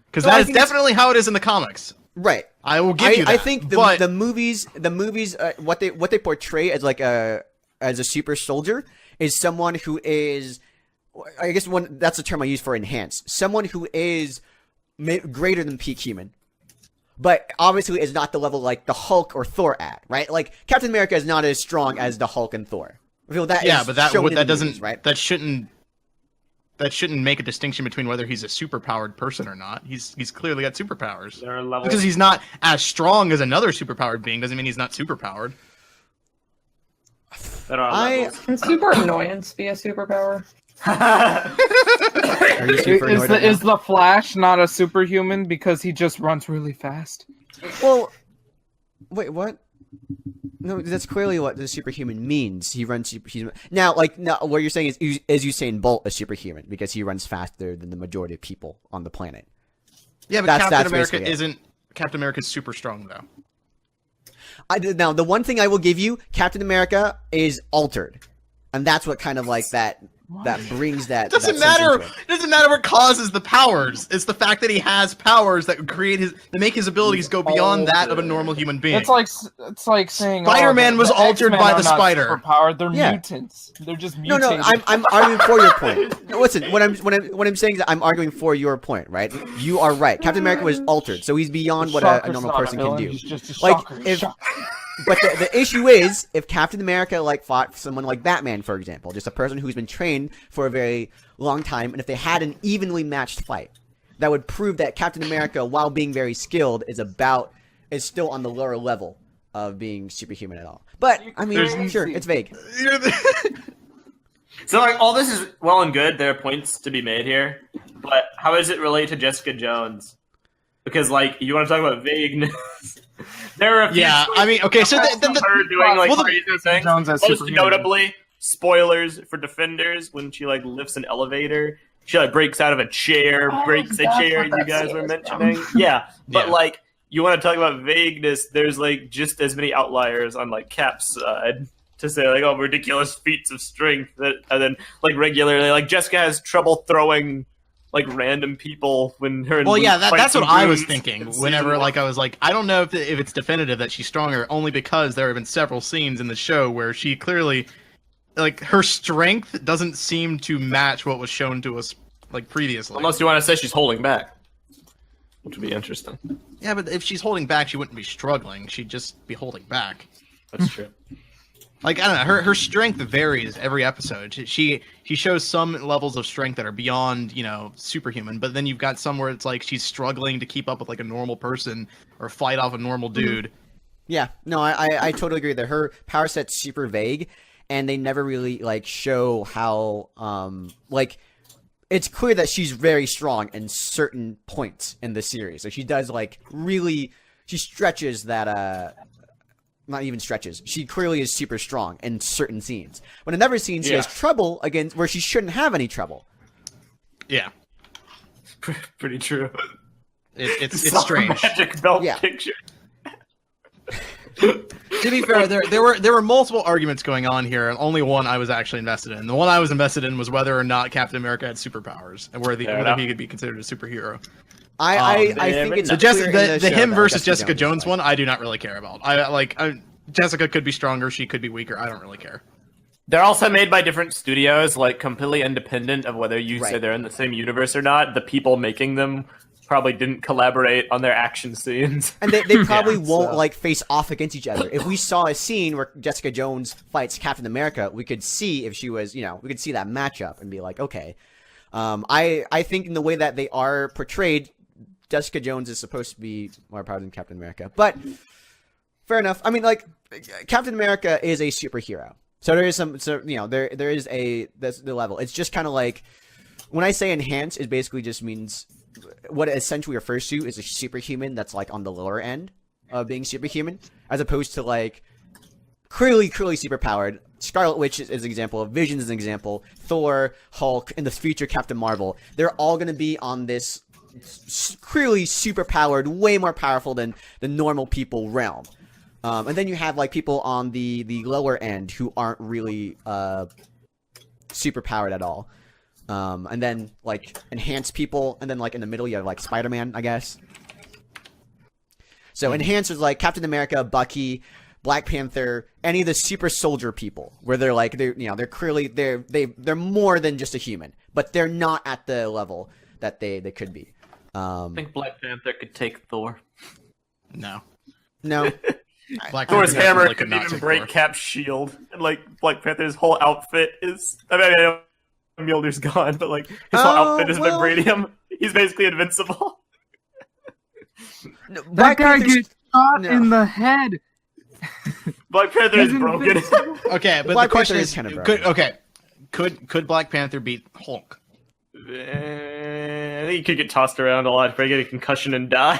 Speaker 1: because that is definitely how it is in the comics.
Speaker 2: Right.
Speaker 1: I will give you that.
Speaker 2: I think the movies, what they portray as like as a super soldier is someone who is, I guess that's the term I use for enhanced. Someone who is greater than peak human. But obviously is not the level like the Hulk or Thor at, right? Like Captain America is not as strong as the Hulk and Thor. I feel that that shouldn't make a distinction between whether he's a superpowered person or not. He's clearly got superpowers.
Speaker 5: There are levels.
Speaker 1: Because he's not as strong as another superpowered being doesn't mean he's not superpowered.
Speaker 5: There are levels.
Speaker 4: Can super annoyance be a superpower?
Speaker 2: Are you super annoyed right now?
Speaker 6: Is the Flash not a superhuman because he just runs really fast?
Speaker 2: Well, wait, what? No, that's clearly what the superhuman means. He runs superhuman. Now, what you're saying is Usain Bolt a superhuman because he runs faster than the majority of people on the planet.
Speaker 1: Yeah, but Captain America isn't. Captain America's super strong though.
Speaker 2: Now, the one thing I will give you, Captain America is altered, and that's what kind of like that brings that.
Speaker 1: Doesn't matter. It doesn't matter what causes the powers. It's the fact that he has powers that make his abilities go beyond that of a normal human being.
Speaker 6: It's like saying
Speaker 1: Spider-Man was altered by the spider.
Speaker 6: Superpowered. They're mutants. They're just mutants.
Speaker 2: No. I'm arguing for your point. Listen, what I'm saying is I'm arguing for your point. Right? You are right. Captain America was altered, so he's beyond what a normal person can do.
Speaker 6: He's just a
Speaker 2: like
Speaker 6: shocker.
Speaker 2: But the issue is, if Captain America fought someone like Batman, for example, just a person who's been trained for a very long time, and if they had an evenly matched fight, that would prove that Captain America, while being very skilled, is still on the lower level of being superhuman at all. But I mean, sure, it's vague.
Speaker 5: So like all this is well and good. There are points to be made here, but how does it relate to Jessica Jones? Because like you want to talk about vagueness. There are a few
Speaker 1: okay, so
Speaker 5: her doing like crazy things. Most notably, spoilers for Defenders when she like lifts an elevator, she like breaks out of a chair, breaks a chair. You guys were mentioning, but like you want to talk about vagueness. There's like just as many outliers on like Cap's side to say like ridiculous feats of strength and then like regularly like Jessica has trouble throwing like random people when her.
Speaker 1: Well, yeah, that's what I was thinking. Whenever I was like, I don't know if it's definitive that she's stronger, only because there have been several scenes in the show where she clearly, like, her strength doesn't seem to match what was shown to us like previously.
Speaker 5: Unless you want to say she's holding back, which would be interesting.
Speaker 1: Yeah, but if she's holding back, she wouldn't be struggling. She'd just be holding back.
Speaker 5: That's true.
Speaker 1: Like, I don't know, her strength varies every episode. She shows some levels of strength that are beyond, superhuman, but then you've got some where it's like she's struggling to keep up with like a normal person or fight off a normal dude.
Speaker 2: Yeah, no, I totally agree that her power set's super vague, and they never really like show how it's clear that she's very strong in certain points in the series. So she does she stretches that not even stretches. She clearly is super strong in certain scenes. But in another scene, she has trouble against where she shouldn't have any trouble.
Speaker 1: Yeah,
Speaker 5: pretty true.
Speaker 1: It's strange.
Speaker 5: Magic belt picture.
Speaker 1: To be fair, there were multiple arguments going on here, and only one I was actually invested in. The one I was invested in was whether or not Captain America had superpowers and whether he could be considered a superhero.
Speaker 2: I think it's
Speaker 1: the him versus Jessica Jones one. I do not really care about. Jessica could be stronger. She could be weaker. I don't really care.
Speaker 5: They're also made by different studios, like completely independent of whether you say they're in the same universe or not. The people making them probably didn't collaborate on their action scenes,
Speaker 2: and they probably won't face off against each other. If we saw a scene where Jessica Jones fights Captain America, we could see if she was, we could see that matchup and be like, okay. I think in the way that they are portrayed, Jessica Jones is supposed to be more powerful than Captain America, but Fair enough. I mean, like, Captain America is a superhero. So there is some, there is that's the level. It's just kind of like, when I say enhance, it basically just means, what it essentially refers to is a superhuman that's, like, on the lower end of being superhuman, as opposed to, like, clearly superpowered. Scarlet Witch is an example, Vision is an example, Thor, Hulk, and the future Captain Marvel. They're all going to be on this clearly superpowered, way more powerful than the normal people realm. And then you have, like, people on the lower end who aren't really superpowered at all. And then, like, enhanced people, and then, like, in the middle you have, like, Spider-Man, I guess. So enhanced is, like, Captain America, Bucky, Black Panther, any of the super soldier people, where they're, like, they're clearly, they're more than just a human, but they're not at the level that they could be.
Speaker 5: I think Black Panther could take Thor.
Speaker 1: No.
Speaker 3: Thor's
Speaker 1: Panther
Speaker 3: hammer
Speaker 1: definitely
Speaker 3: could
Speaker 1: not
Speaker 3: even
Speaker 1: take
Speaker 3: break
Speaker 1: Thor.
Speaker 3: Cap's shield. And, like, Black Panther's whole outfit is... I know Mjolnir's gone, but, like, his whole outfit is vibranium. He's basically invincible.
Speaker 6: That
Speaker 2: Black
Speaker 6: guy
Speaker 2: Panther's-
Speaker 6: gets shot
Speaker 2: No.
Speaker 6: in the head.
Speaker 3: Black Panther is
Speaker 6: He's
Speaker 3: broken.
Speaker 6: invincible.
Speaker 1: Okay, but
Speaker 2: Black
Speaker 1: the question
Speaker 2: Panther
Speaker 1: is,
Speaker 2: is kind of
Speaker 1: could Black Panther beat Hulk?
Speaker 3: I think he could get tossed around a lot, probably get a concussion and die.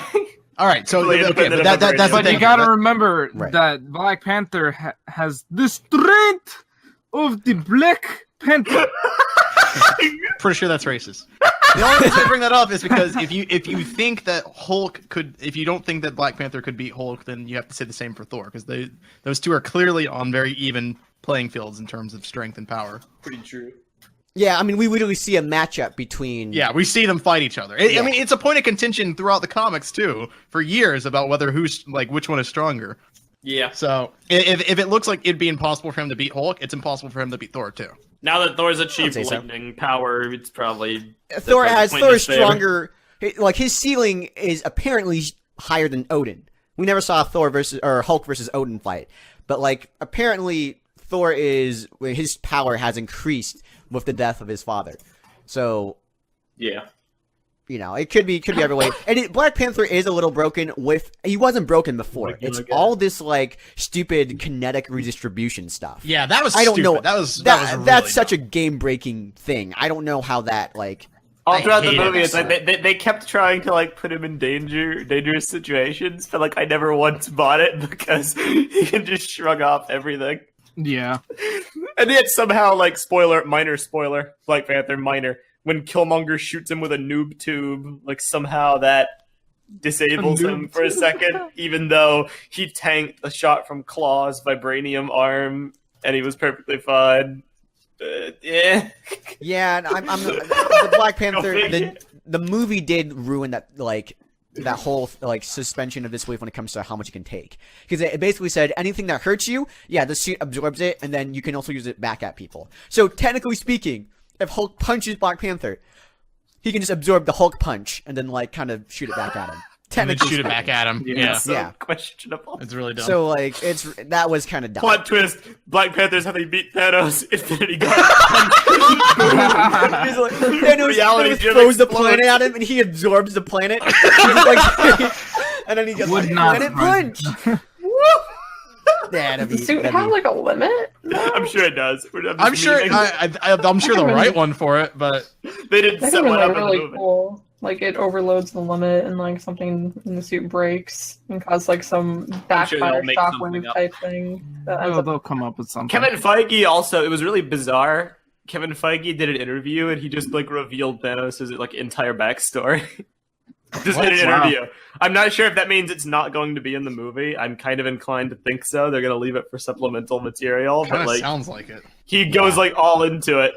Speaker 1: All right, so
Speaker 3: Really
Speaker 1: okay,
Speaker 3: independent
Speaker 1: but
Speaker 3: of
Speaker 1: that's the
Speaker 3: But
Speaker 6: But
Speaker 1: thing.
Speaker 6: you gotta remember
Speaker 2: Right.
Speaker 6: that Black Panther has the strength of the Black Panther.
Speaker 1: Pretty sure that's racist. The only reason I bring that up is because if you think that Hulk could, if you don't think that Black Panther could beat Hulk, then you have to say the same for Thor, because those two are clearly on very even playing fields in terms of strength and power.
Speaker 3: Pretty true.
Speaker 2: Yeah, I mean, we literally see a matchup between...
Speaker 1: Yeah, we see them fight each other. I mean, it's a point of contention throughout the comics too, for years, about whether which one is stronger.
Speaker 5: Yeah.
Speaker 1: So if it looks like it'd be impossible for him to beat Hulk, it's impossible for him to beat Thor too.
Speaker 5: Now that Thor's achieved
Speaker 2: say so.
Speaker 5: lightning power, it's probably
Speaker 2: Thor is
Speaker 5: pointless there.
Speaker 2: stronger. Like, his ceiling is apparently higher than Odin. We never saw Hulk versus Odin fight, but, like, apparently his power has increased with the death of his father. So,
Speaker 5: Yeah.
Speaker 2: it could be every way. And Black Panther is a little broken he wasn't broken before.
Speaker 5: Like,
Speaker 2: It's
Speaker 5: okay.
Speaker 2: all this, like, stupid kinetic redistribution stuff.
Speaker 1: Yeah, that was
Speaker 2: I don't
Speaker 1: stupid.
Speaker 2: know.
Speaker 1: That was
Speaker 2: That's
Speaker 1: really
Speaker 2: such
Speaker 1: dumb.
Speaker 2: a game-breaking thing. I don't know how that, like...
Speaker 5: All throughout the
Speaker 1: hated
Speaker 5: movie,
Speaker 1: it.
Speaker 5: it's like
Speaker 3: They kept trying to, like, put him in dangerous situations, but, like, I never once bought it because he can just shrug off everything.
Speaker 6: Yeah.
Speaker 3: And yet somehow, like, minor spoiler, Black Panther, minor, when Killmonger shoots him with a noob tube, like, somehow that disables him for a second, even though he tanked a shot from Claw's vibranium arm, and he was perfectly fine. Yeah.
Speaker 2: Yeah, and I'm the Black Panther.
Speaker 3: figure.
Speaker 2: The movie did ruin that, like, that whole, like, suspension of disbelief when it comes to how much you can take, because it basically said anything that hurts you, the suit absorbs it, and then you can also use it back at people. So technically speaking, if Hulk punches Black Panther, he can just absorb the Hulk punch and then, like, kind of shoot it back at him.
Speaker 1: And then
Speaker 2: Technically
Speaker 1: shoot it back
Speaker 2: speaking.
Speaker 1: at him.
Speaker 6: Yeah.
Speaker 1: Yeah,
Speaker 3: So
Speaker 2: Yeah.
Speaker 3: questionable.
Speaker 1: it's really dumb.
Speaker 2: So, like, that was kind of dumb.
Speaker 3: Plot twist: Black Panther's how they beat Thanos. Infinity Gauntlet.
Speaker 2: He's like, Thanos
Speaker 3: Reality gym
Speaker 2: throws the
Speaker 3: explodes.
Speaker 2: planet at him, and he absorbs the planet. He's just like, and then he gets
Speaker 6: Would
Speaker 2: like,
Speaker 6: not
Speaker 2: planet
Speaker 6: surprise
Speaker 2: punch. Yeah,
Speaker 4: Does the suit have, like, a limit?
Speaker 3: I'm sure it does.
Speaker 1: I'm sure I'm sure they'll write one for it, but
Speaker 3: they didn't
Speaker 4: That
Speaker 3: set
Speaker 4: would
Speaker 3: one
Speaker 4: be
Speaker 3: up in the
Speaker 4: really
Speaker 3: movie.
Speaker 4: cool. Like, it overloads the limit and, like, something in the suit breaks and cause, like, some
Speaker 5: sure
Speaker 4: backfire
Speaker 5: they'll make something
Speaker 4: shockwave
Speaker 5: up.
Speaker 4: type thing. That ends up
Speaker 6: They'll come up with something.
Speaker 3: Kevin Feige also, it was really bizarre. Kevin Feige did an interview and he just, like, revealed Thanos' like entire backstory. Just in an
Speaker 6: Wow.
Speaker 3: interview. I'm not sure if that means it's not going to be in the movie. I'm kind of inclined to think so. They're gonna leave it for supplemental material,
Speaker 1: kind
Speaker 3: but
Speaker 1: of
Speaker 3: like
Speaker 1: sounds like it.
Speaker 3: he goes like all into it.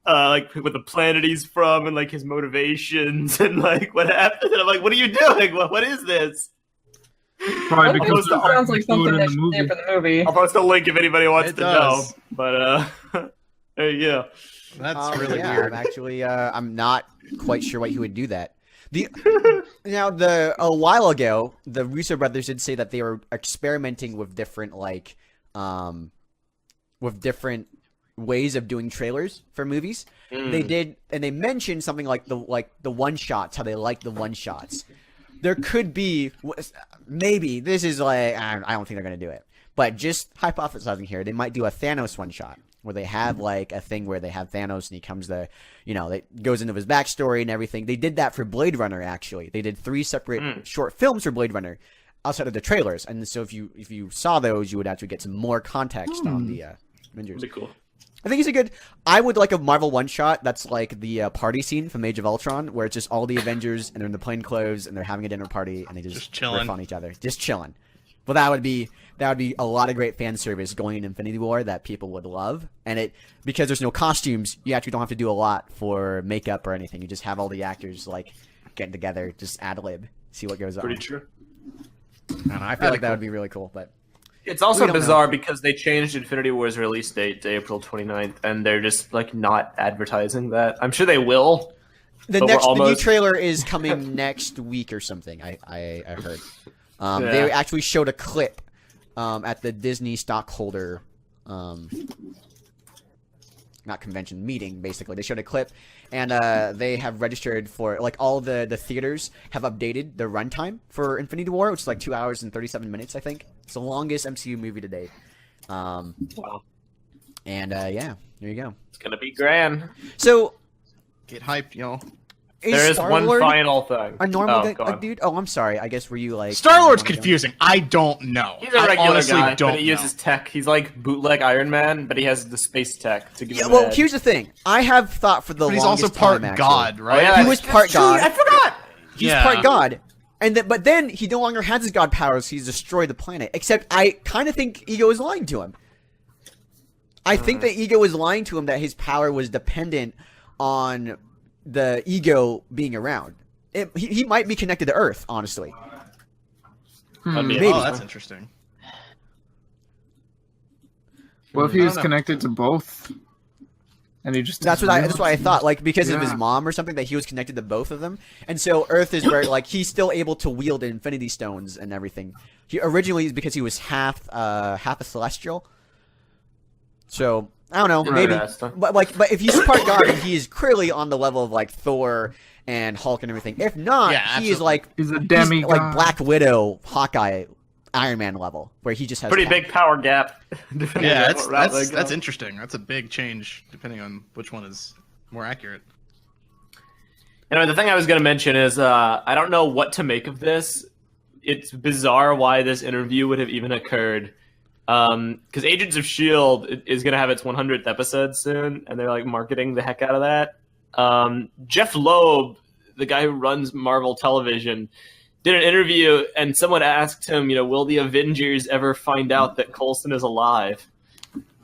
Speaker 3: Like with the planet he's from and like his motivations and like what happened. And I'm like, what are you doing? What is this?
Speaker 6: Probably
Speaker 4: That
Speaker 6: because
Speaker 3: supposed
Speaker 6: the
Speaker 3: to-
Speaker 4: sounds like something
Speaker 6: in
Speaker 4: that
Speaker 6: the
Speaker 4: should
Speaker 6: movie.
Speaker 4: stay for the movie.
Speaker 3: I'll post a link if anybody wants
Speaker 1: It
Speaker 3: to
Speaker 1: does.
Speaker 3: know. But there you go.
Speaker 1: That's really
Speaker 2: yeah,
Speaker 1: weird.
Speaker 2: I'm actually, I'm not quite sure why he would do that. A while ago, the Russo brothers did say that they were experimenting with different ways of doing trailers for movies. They did, and they mentioned something like the one shots, how they like the one shots. there could be maybe this is like I don't think they're gonna do it, but just hypothesizing here, they might do a Thanos one shot where they have like a thing where they have Thanos and he comes to, it goes into his backstory and everything. They did that for Blade Runner actually. They did 3 separate short films for Blade Runner outside of the trailers, and so if you saw those, you would actually get some more context on the Avengers.
Speaker 5: That'd be cool.
Speaker 2: I think it's a good. I would like a Marvel one shot that's like the party scene from Age of Ultron, where it's just all the Avengers and they're in the plain clothes and they're having a dinner party and they just
Speaker 1: chilling
Speaker 2: riff on each other, just chilling. Well, that would be a lot of great fan service going in Infinity War that people would love, and because there's no costumes, you actually don't have to do a lot for makeup or anything. You just have all the actors like getting together, just ad lib, see what goes on.
Speaker 5: Pretty true.
Speaker 2: I don't know. I feel like that would be really cool, but.
Speaker 5: It's also bizarre because they changed Infinity War's release date to April 29th, and they're just like not advertising that. I'm sure they will.
Speaker 2: The new trailer is coming next week or something. I heard. They actually showed a clip at the Disney stockholder, not convention, meeting, basically. They showed a clip, and they have registered for, like, all the theaters have updated the runtime for Infinity War, which is like 2 hours and 37 minutes, I think. It's the longest MCU movie to date.
Speaker 5: Wow.
Speaker 2: And, yeah, there you go.
Speaker 5: It's going to be grand.
Speaker 2: So,
Speaker 1: Get hyped, y'all.
Speaker 5: There is one final thing.
Speaker 2: A normal dude? Oh, I'm sorry. I guess were you like...
Speaker 1: Star-Lord's confusing. I don't know.
Speaker 5: He's a regular guy,
Speaker 1: don't
Speaker 5: but he uses tech. He's like bootleg Iron Man, but he has the space tech to give him
Speaker 2: well, here's the thing. I have thought for the
Speaker 1: But he's
Speaker 2: longest
Speaker 1: also part
Speaker 2: time,
Speaker 1: God, right?
Speaker 5: Oh, yeah,
Speaker 2: he was part God.
Speaker 5: I forgot!
Speaker 2: He's part God. But then he no longer has his God powers. He's destroyed the planet. Except I kind of think Ego is lying to him. I think that Ego is lying to him that his power was dependent on the Ego being around. He might be connected to Earth, honestly.
Speaker 1: Maybe. Oh, that's interesting.
Speaker 6: Well, if he was connected to both, and he just
Speaker 2: that's what I thought, like because of his mom or something, that he was connected to both of them, and so Earth is where like he's still able to wield Infinity Stones and everything. He originally because he was half a Celestial, so I don't know, maybe, but if he's part God, he is clearly on the level of like Thor and Hulk and everything. If not, he is like
Speaker 6: he's a demigod,
Speaker 2: like Black Widow, Hawkeye, Iron Man level, where he just has
Speaker 5: pretty big power gap.
Speaker 1: Yeah, that's interesting. That's a big change depending on which one is more accurate.
Speaker 5: Anyway, the thing I was going to mention is I don't know what to make of this. It's bizarre why this interview would have even occurred. Because Agents of S.H.I.E.L.D. is going to have its 100th episode soon, and they're like marketing the heck out of that. Jeff Loeb, the guy who runs Marvel Television, did an interview, and someone asked him, will the Avengers ever find out that Coulson is alive?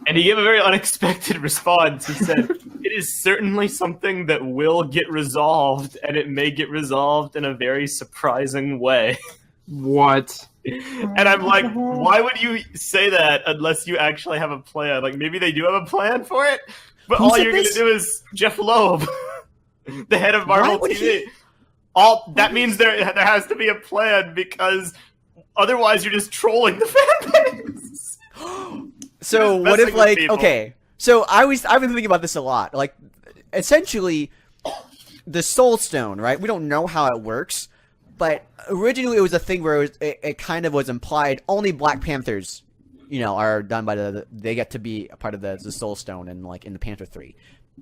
Speaker 5: And he gave a very unexpected response. He said, it is certainly something that will get resolved, and it may get resolved in a very surprising way.
Speaker 6: What?
Speaker 5: And I'm like, why would you say that unless you actually have a plan? Like, maybe they do have a plan for it, but all you're going to do is Jeff Loeb, the head of Marvel TV. That means there has to be a plan, because otherwise you're just trolling the fan base.
Speaker 2: So what if, like, okay, so I've been thinking about this a lot. Like, essentially, the Soul Stone, right? We don't know how it works, but originally it was a thing where it kind of was implied only Black Panthers, are done by they get to be a part of the Soul Stone, and like in the Panther Tree,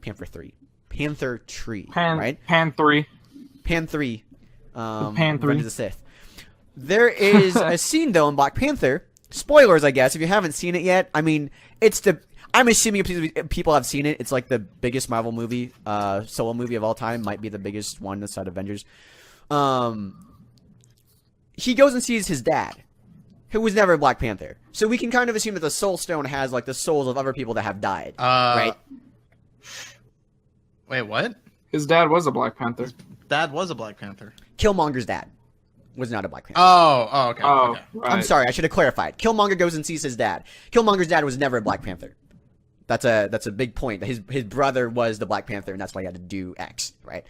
Speaker 2: right?
Speaker 6: Pan 3.
Speaker 2: Pan 3.
Speaker 6: Pan 3.
Speaker 2: Revenge of the Sith. There is a scene though in Black Panther. Spoilers, I guess, if you haven't seen it yet. I mean, I'm assuming people have seen it. It's like the biggest Marvel movie, solo movie of all time. Might be the biggest one aside Avengers. He goes and sees his dad, who was never a Black Panther. So we can kind of assume that the Soul Stone has like the souls of other people that have died, right?
Speaker 1: Wait, what?
Speaker 6: His dad was a Black Panther.
Speaker 1: Dad was a Black Panther.
Speaker 2: Killmonger's dad was not a Black Panther.
Speaker 1: Okay. Okay.
Speaker 6: Right.
Speaker 2: I'm sorry, I should have clarified. Killmonger goes and sees his dad. Killmonger's dad was never a Black Panther. That's a big point. His brother was the Black Panther, and that's why he had to do X, right?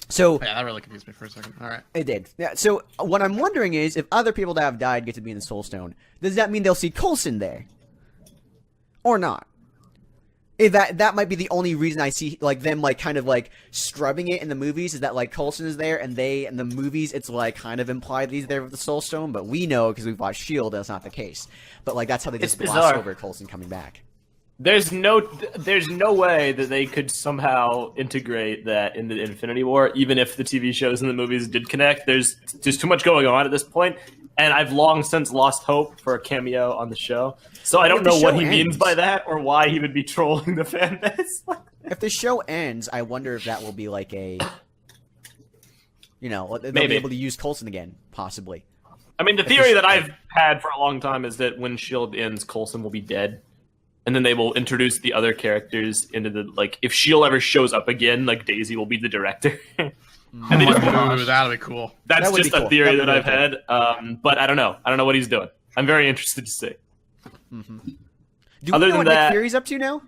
Speaker 2: So
Speaker 1: that really confused me for a second. All right,
Speaker 2: it did. Yeah. So what I'm wondering is, if other people that have died get to be in the Soul Stone, does that mean they'll see Coulson there, or not? That might be the only reason I see like them like kind of like scrubbing it in the movies is that like Coulson is there, and in the movies it's like kind of implied that he's there with the Soul Stone, but we know because we've watched Shield that's not the case. But like that's how they just gloss over Coulson coming back.
Speaker 5: There's no way that they could somehow integrate that into Infinity War, even if the TV shows and the movies did connect. There's too much going on at this point, and I've long since lost hope for a cameo on the show. So I don't know what he means by that, or why he would be trolling the fan base.
Speaker 2: If the show ends, I wonder if that will be like a, they'll
Speaker 5: Maybe.
Speaker 2: be able to use Coulson again, possibly.
Speaker 5: I mean, the theory that I've had for a long time is that when S.H.I.E.L.D. ends, Coulson will be dead. And then they will introduce the other characters into the, like, if S.H.I.E.L.D. ever shows up again, like, Daisy will be the director. And they just,
Speaker 1: Ooh, that'll be cool.
Speaker 5: that's
Speaker 2: That would
Speaker 5: just
Speaker 2: be
Speaker 5: a
Speaker 2: cool.
Speaker 5: theory
Speaker 2: That would
Speaker 5: that
Speaker 2: be
Speaker 5: I've had. But I don't know. I don't know what he's doing. I'm very interested to see.
Speaker 2: Mm-hmm.
Speaker 5: Other
Speaker 2: Do we know
Speaker 5: than
Speaker 2: what
Speaker 5: that-
Speaker 2: Nick Fury's up to now?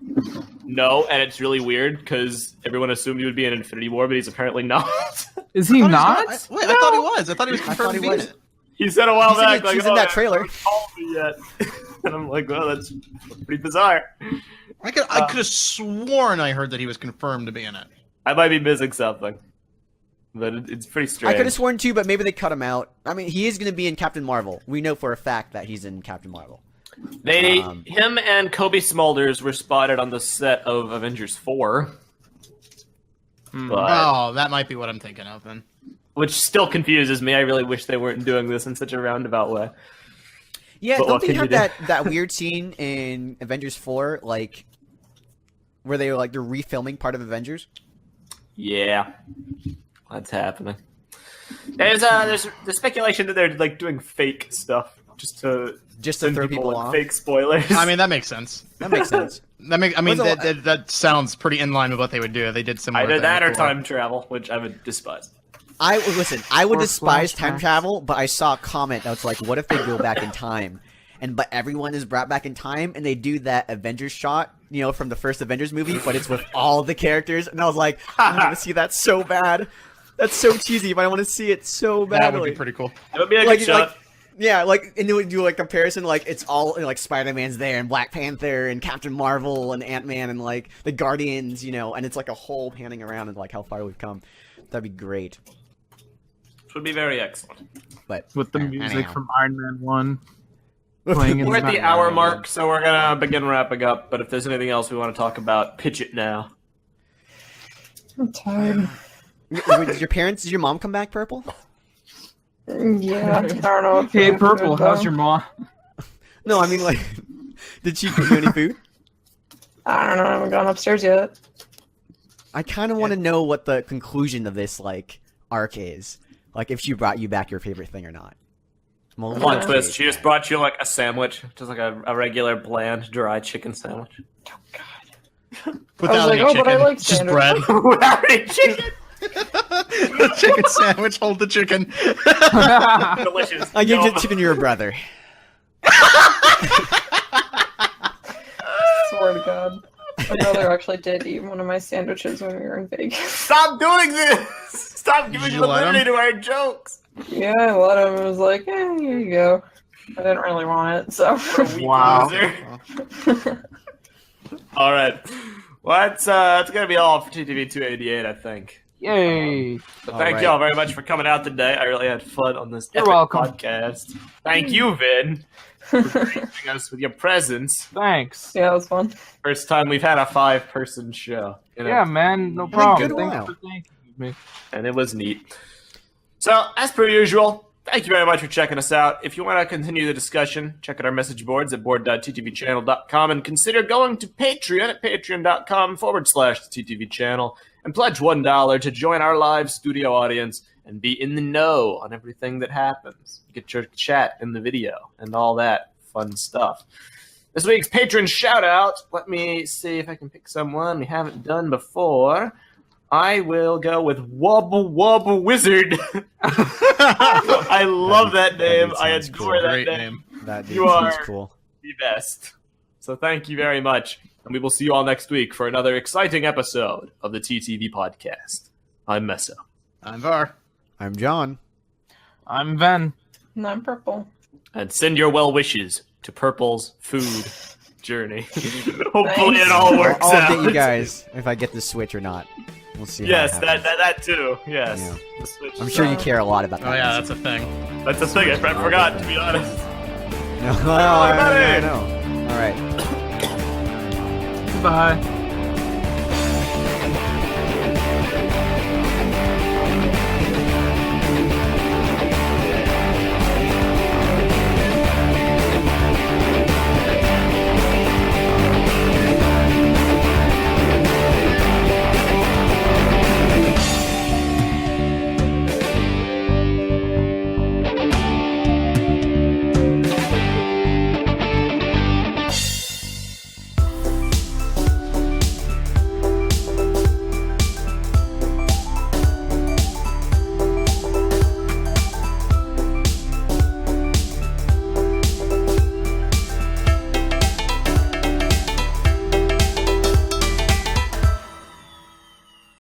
Speaker 5: No, and it's really weird because everyone assumed he would be in Infinity War, but he's apparently not.
Speaker 6: Is he not?
Speaker 1: I thought he was. I thought he was confirmed
Speaker 2: he
Speaker 1: to be in
Speaker 2: was.
Speaker 1: it.
Speaker 5: He said a while
Speaker 2: He's in
Speaker 5: back,
Speaker 2: it-
Speaker 5: like,
Speaker 2: he's in that trailer.
Speaker 5: They haven't called me yet. And I'm like, well, that's pretty bizarre.
Speaker 1: I could have sworn I heard that he was confirmed to be in it.
Speaker 5: I might be missing something, but it's pretty strange.
Speaker 2: I could have sworn too, but maybe they cut him out. I mean, he is going to be in Captain Marvel. We know for a fact that he's in Captain Marvel.
Speaker 5: Him and Kobe Smulders were spotted on the set of Avengers 4. But,
Speaker 1: Oh, that might be what I'm thinking of then.
Speaker 5: which still confuses me. I really wish they weren't doing this in such a roundabout way.
Speaker 2: Yeah,
Speaker 5: But
Speaker 2: don't
Speaker 5: what
Speaker 2: they
Speaker 5: can
Speaker 2: have
Speaker 5: you do?
Speaker 2: that weird scene in Avengers 4, like, where they're refilming part of Avengers?
Speaker 5: Yeah, that's happening. There's the speculation that they're like doing fake stuff just to
Speaker 2: Just to throw people
Speaker 5: in
Speaker 2: off?
Speaker 5: fake spoilers.
Speaker 1: I mean, that makes sense.
Speaker 2: That makes sense.
Speaker 1: That sounds pretty in line with what they would do. They did similar.
Speaker 5: either
Speaker 1: thing
Speaker 5: that or
Speaker 1: before.
Speaker 5: time travel, which I would despise.
Speaker 2: I would
Speaker 6: Or
Speaker 2: despise time
Speaker 6: flashbacks.
Speaker 2: travel, but I saw a comment that was like, what if they go back in time? But everyone is brought back in time, and they do that Avengers shot, from the first Avengers movie, but it's with all the characters, and I was like, I want to see that so bad. That's so cheesy, but I want to see it so badly.
Speaker 1: That would be pretty cool.
Speaker 5: It would be a
Speaker 2: Like-
Speaker 5: good shot.
Speaker 2: Yeah, and they would do comparison, it's all like Spider-Man's there, and Black Panther, and Captain Marvel, and Ant-Man, and the Guardians, and it's like a whole panning around and how far we've come. That'd be great.
Speaker 5: Which would be very excellent.
Speaker 2: But
Speaker 6: With the music
Speaker 2: anyhow.
Speaker 6: from Iron Man 1 playing in
Speaker 5: We're
Speaker 6: the
Speaker 5: at the
Speaker 6: background.
Speaker 5: hour mark, so we're gonna begin wrapping up. But if there's anything else we want to talk about, pitch it now.
Speaker 4: I'm tired.
Speaker 2: Did your mom come back, Prpl?
Speaker 4: Yeah, I don't know. if
Speaker 6: Hey,
Speaker 4: I'm
Speaker 6: Prpl,
Speaker 4: good,
Speaker 6: how's
Speaker 4: though.
Speaker 6: your mom?
Speaker 2: No, I mean did she give you any food?
Speaker 4: I don't know. I haven't gone upstairs yet.
Speaker 2: I kind of want to know what the conclusion of this arc is. If she brought you back your favorite thing or not. I'm a little
Speaker 5: Plot twist.
Speaker 2: intrigued.
Speaker 5: She just brought you like a sandwich, just like a regular bland dry chicken sandwich.
Speaker 4: Oh God. I
Speaker 1: Without
Speaker 4: was like,
Speaker 1: any
Speaker 4: oh, but I
Speaker 1: chicken,
Speaker 4: like
Speaker 1: just
Speaker 4: sandwich.
Speaker 1: bread.
Speaker 5: Without any chicken.
Speaker 1: The chicken sandwich. Hold the chicken.
Speaker 5: Delicious.
Speaker 2: I gave
Speaker 5: No.
Speaker 2: the chicken to your brother.
Speaker 4: Swear to God. My brother actually did eat one of my sandwiches when we were in Vegas.
Speaker 5: Stop doing this! Stop giving
Speaker 1: Did you let
Speaker 5: validity
Speaker 1: him?
Speaker 5: to our jokes.
Speaker 4: Yeah, I let him. It was like, here you go. I didn't really want it, so.
Speaker 6: Wow.
Speaker 5: Loser. All right. Well, that's gonna be all for TTV 288, I think.
Speaker 6: Yay!
Speaker 5: But
Speaker 2: All
Speaker 5: thank
Speaker 2: right.
Speaker 5: y'all very much for coming out today. I really had fun on this
Speaker 6: You're
Speaker 5: epic
Speaker 6: welcome.
Speaker 5: podcast. Thank you, Vin, for gracing us with your presence.
Speaker 6: Thanks.
Speaker 4: Yeah, it was fun.
Speaker 5: First time we've had a 5-person show.
Speaker 6: Yeah, man, no
Speaker 2: been
Speaker 6: problem.
Speaker 2: good
Speaker 6: Thanks
Speaker 2: while.
Speaker 6: for thanking me.
Speaker 5: And it was neat. So, as per usual, thank you very much for checking us out. If you want to continue the discussion, check out our message boards at board.ttvchannel.com and consider going to Patreon at patreon.com/TTV channel and pledge $1 to join our live studio audience and be in the know on everything that happens. You get your chat in the video and all that fun stuff. This week's patron shout out, let me see if I can pick someone we haven't done before. I will go with Wubble Wubble Wizard. I love that name.
Speaker 2: dude
Speaker 5: I
Speaker 2: sounds
Speaker 5: adore
Speaker 2: cool.
Speaker 5: that
Speaker 1: Great
Speaker 5: name.
Speaker 1: name.
Speaker 2: That dude
Speaker 5: You
Speaker 2: sounds
Speaker 5: are-
Speaker 2: cool.
Speaker 5: The best. So thank you very much. And we will see you all next week for another exciting episode of the TTV Podcast. I'm Meso.
Speaker 1: I'm Var.
Speaker 2: I'm John.
Speaker 6: I'm Ven.
Speaker 4: And I'm Purple.
Speaker 5: And send your well wishes to Prpl's food journey. Hopefully it all works
Speaker 2: I'll
Speaker 5: out.
Speaker 2: update you guys if I get the Switch or not. We'll see.
Speaker 5: Yes,
Speaker 2: how it happens.
Speaker 5: that too. Yes.
Speaker 2: Yeah.
Speaker 5: The Switch
Speaker 2: I'm
Speaker 5: is,
Speaker 2: sure you care a lot about that.
Speaker 1: Oh yeah, that's a thing.
Speaker 5: That's the thing. I forgot, to be honest.
Speaker 2: No, I know. All right.
Speaker 6: Goodbye.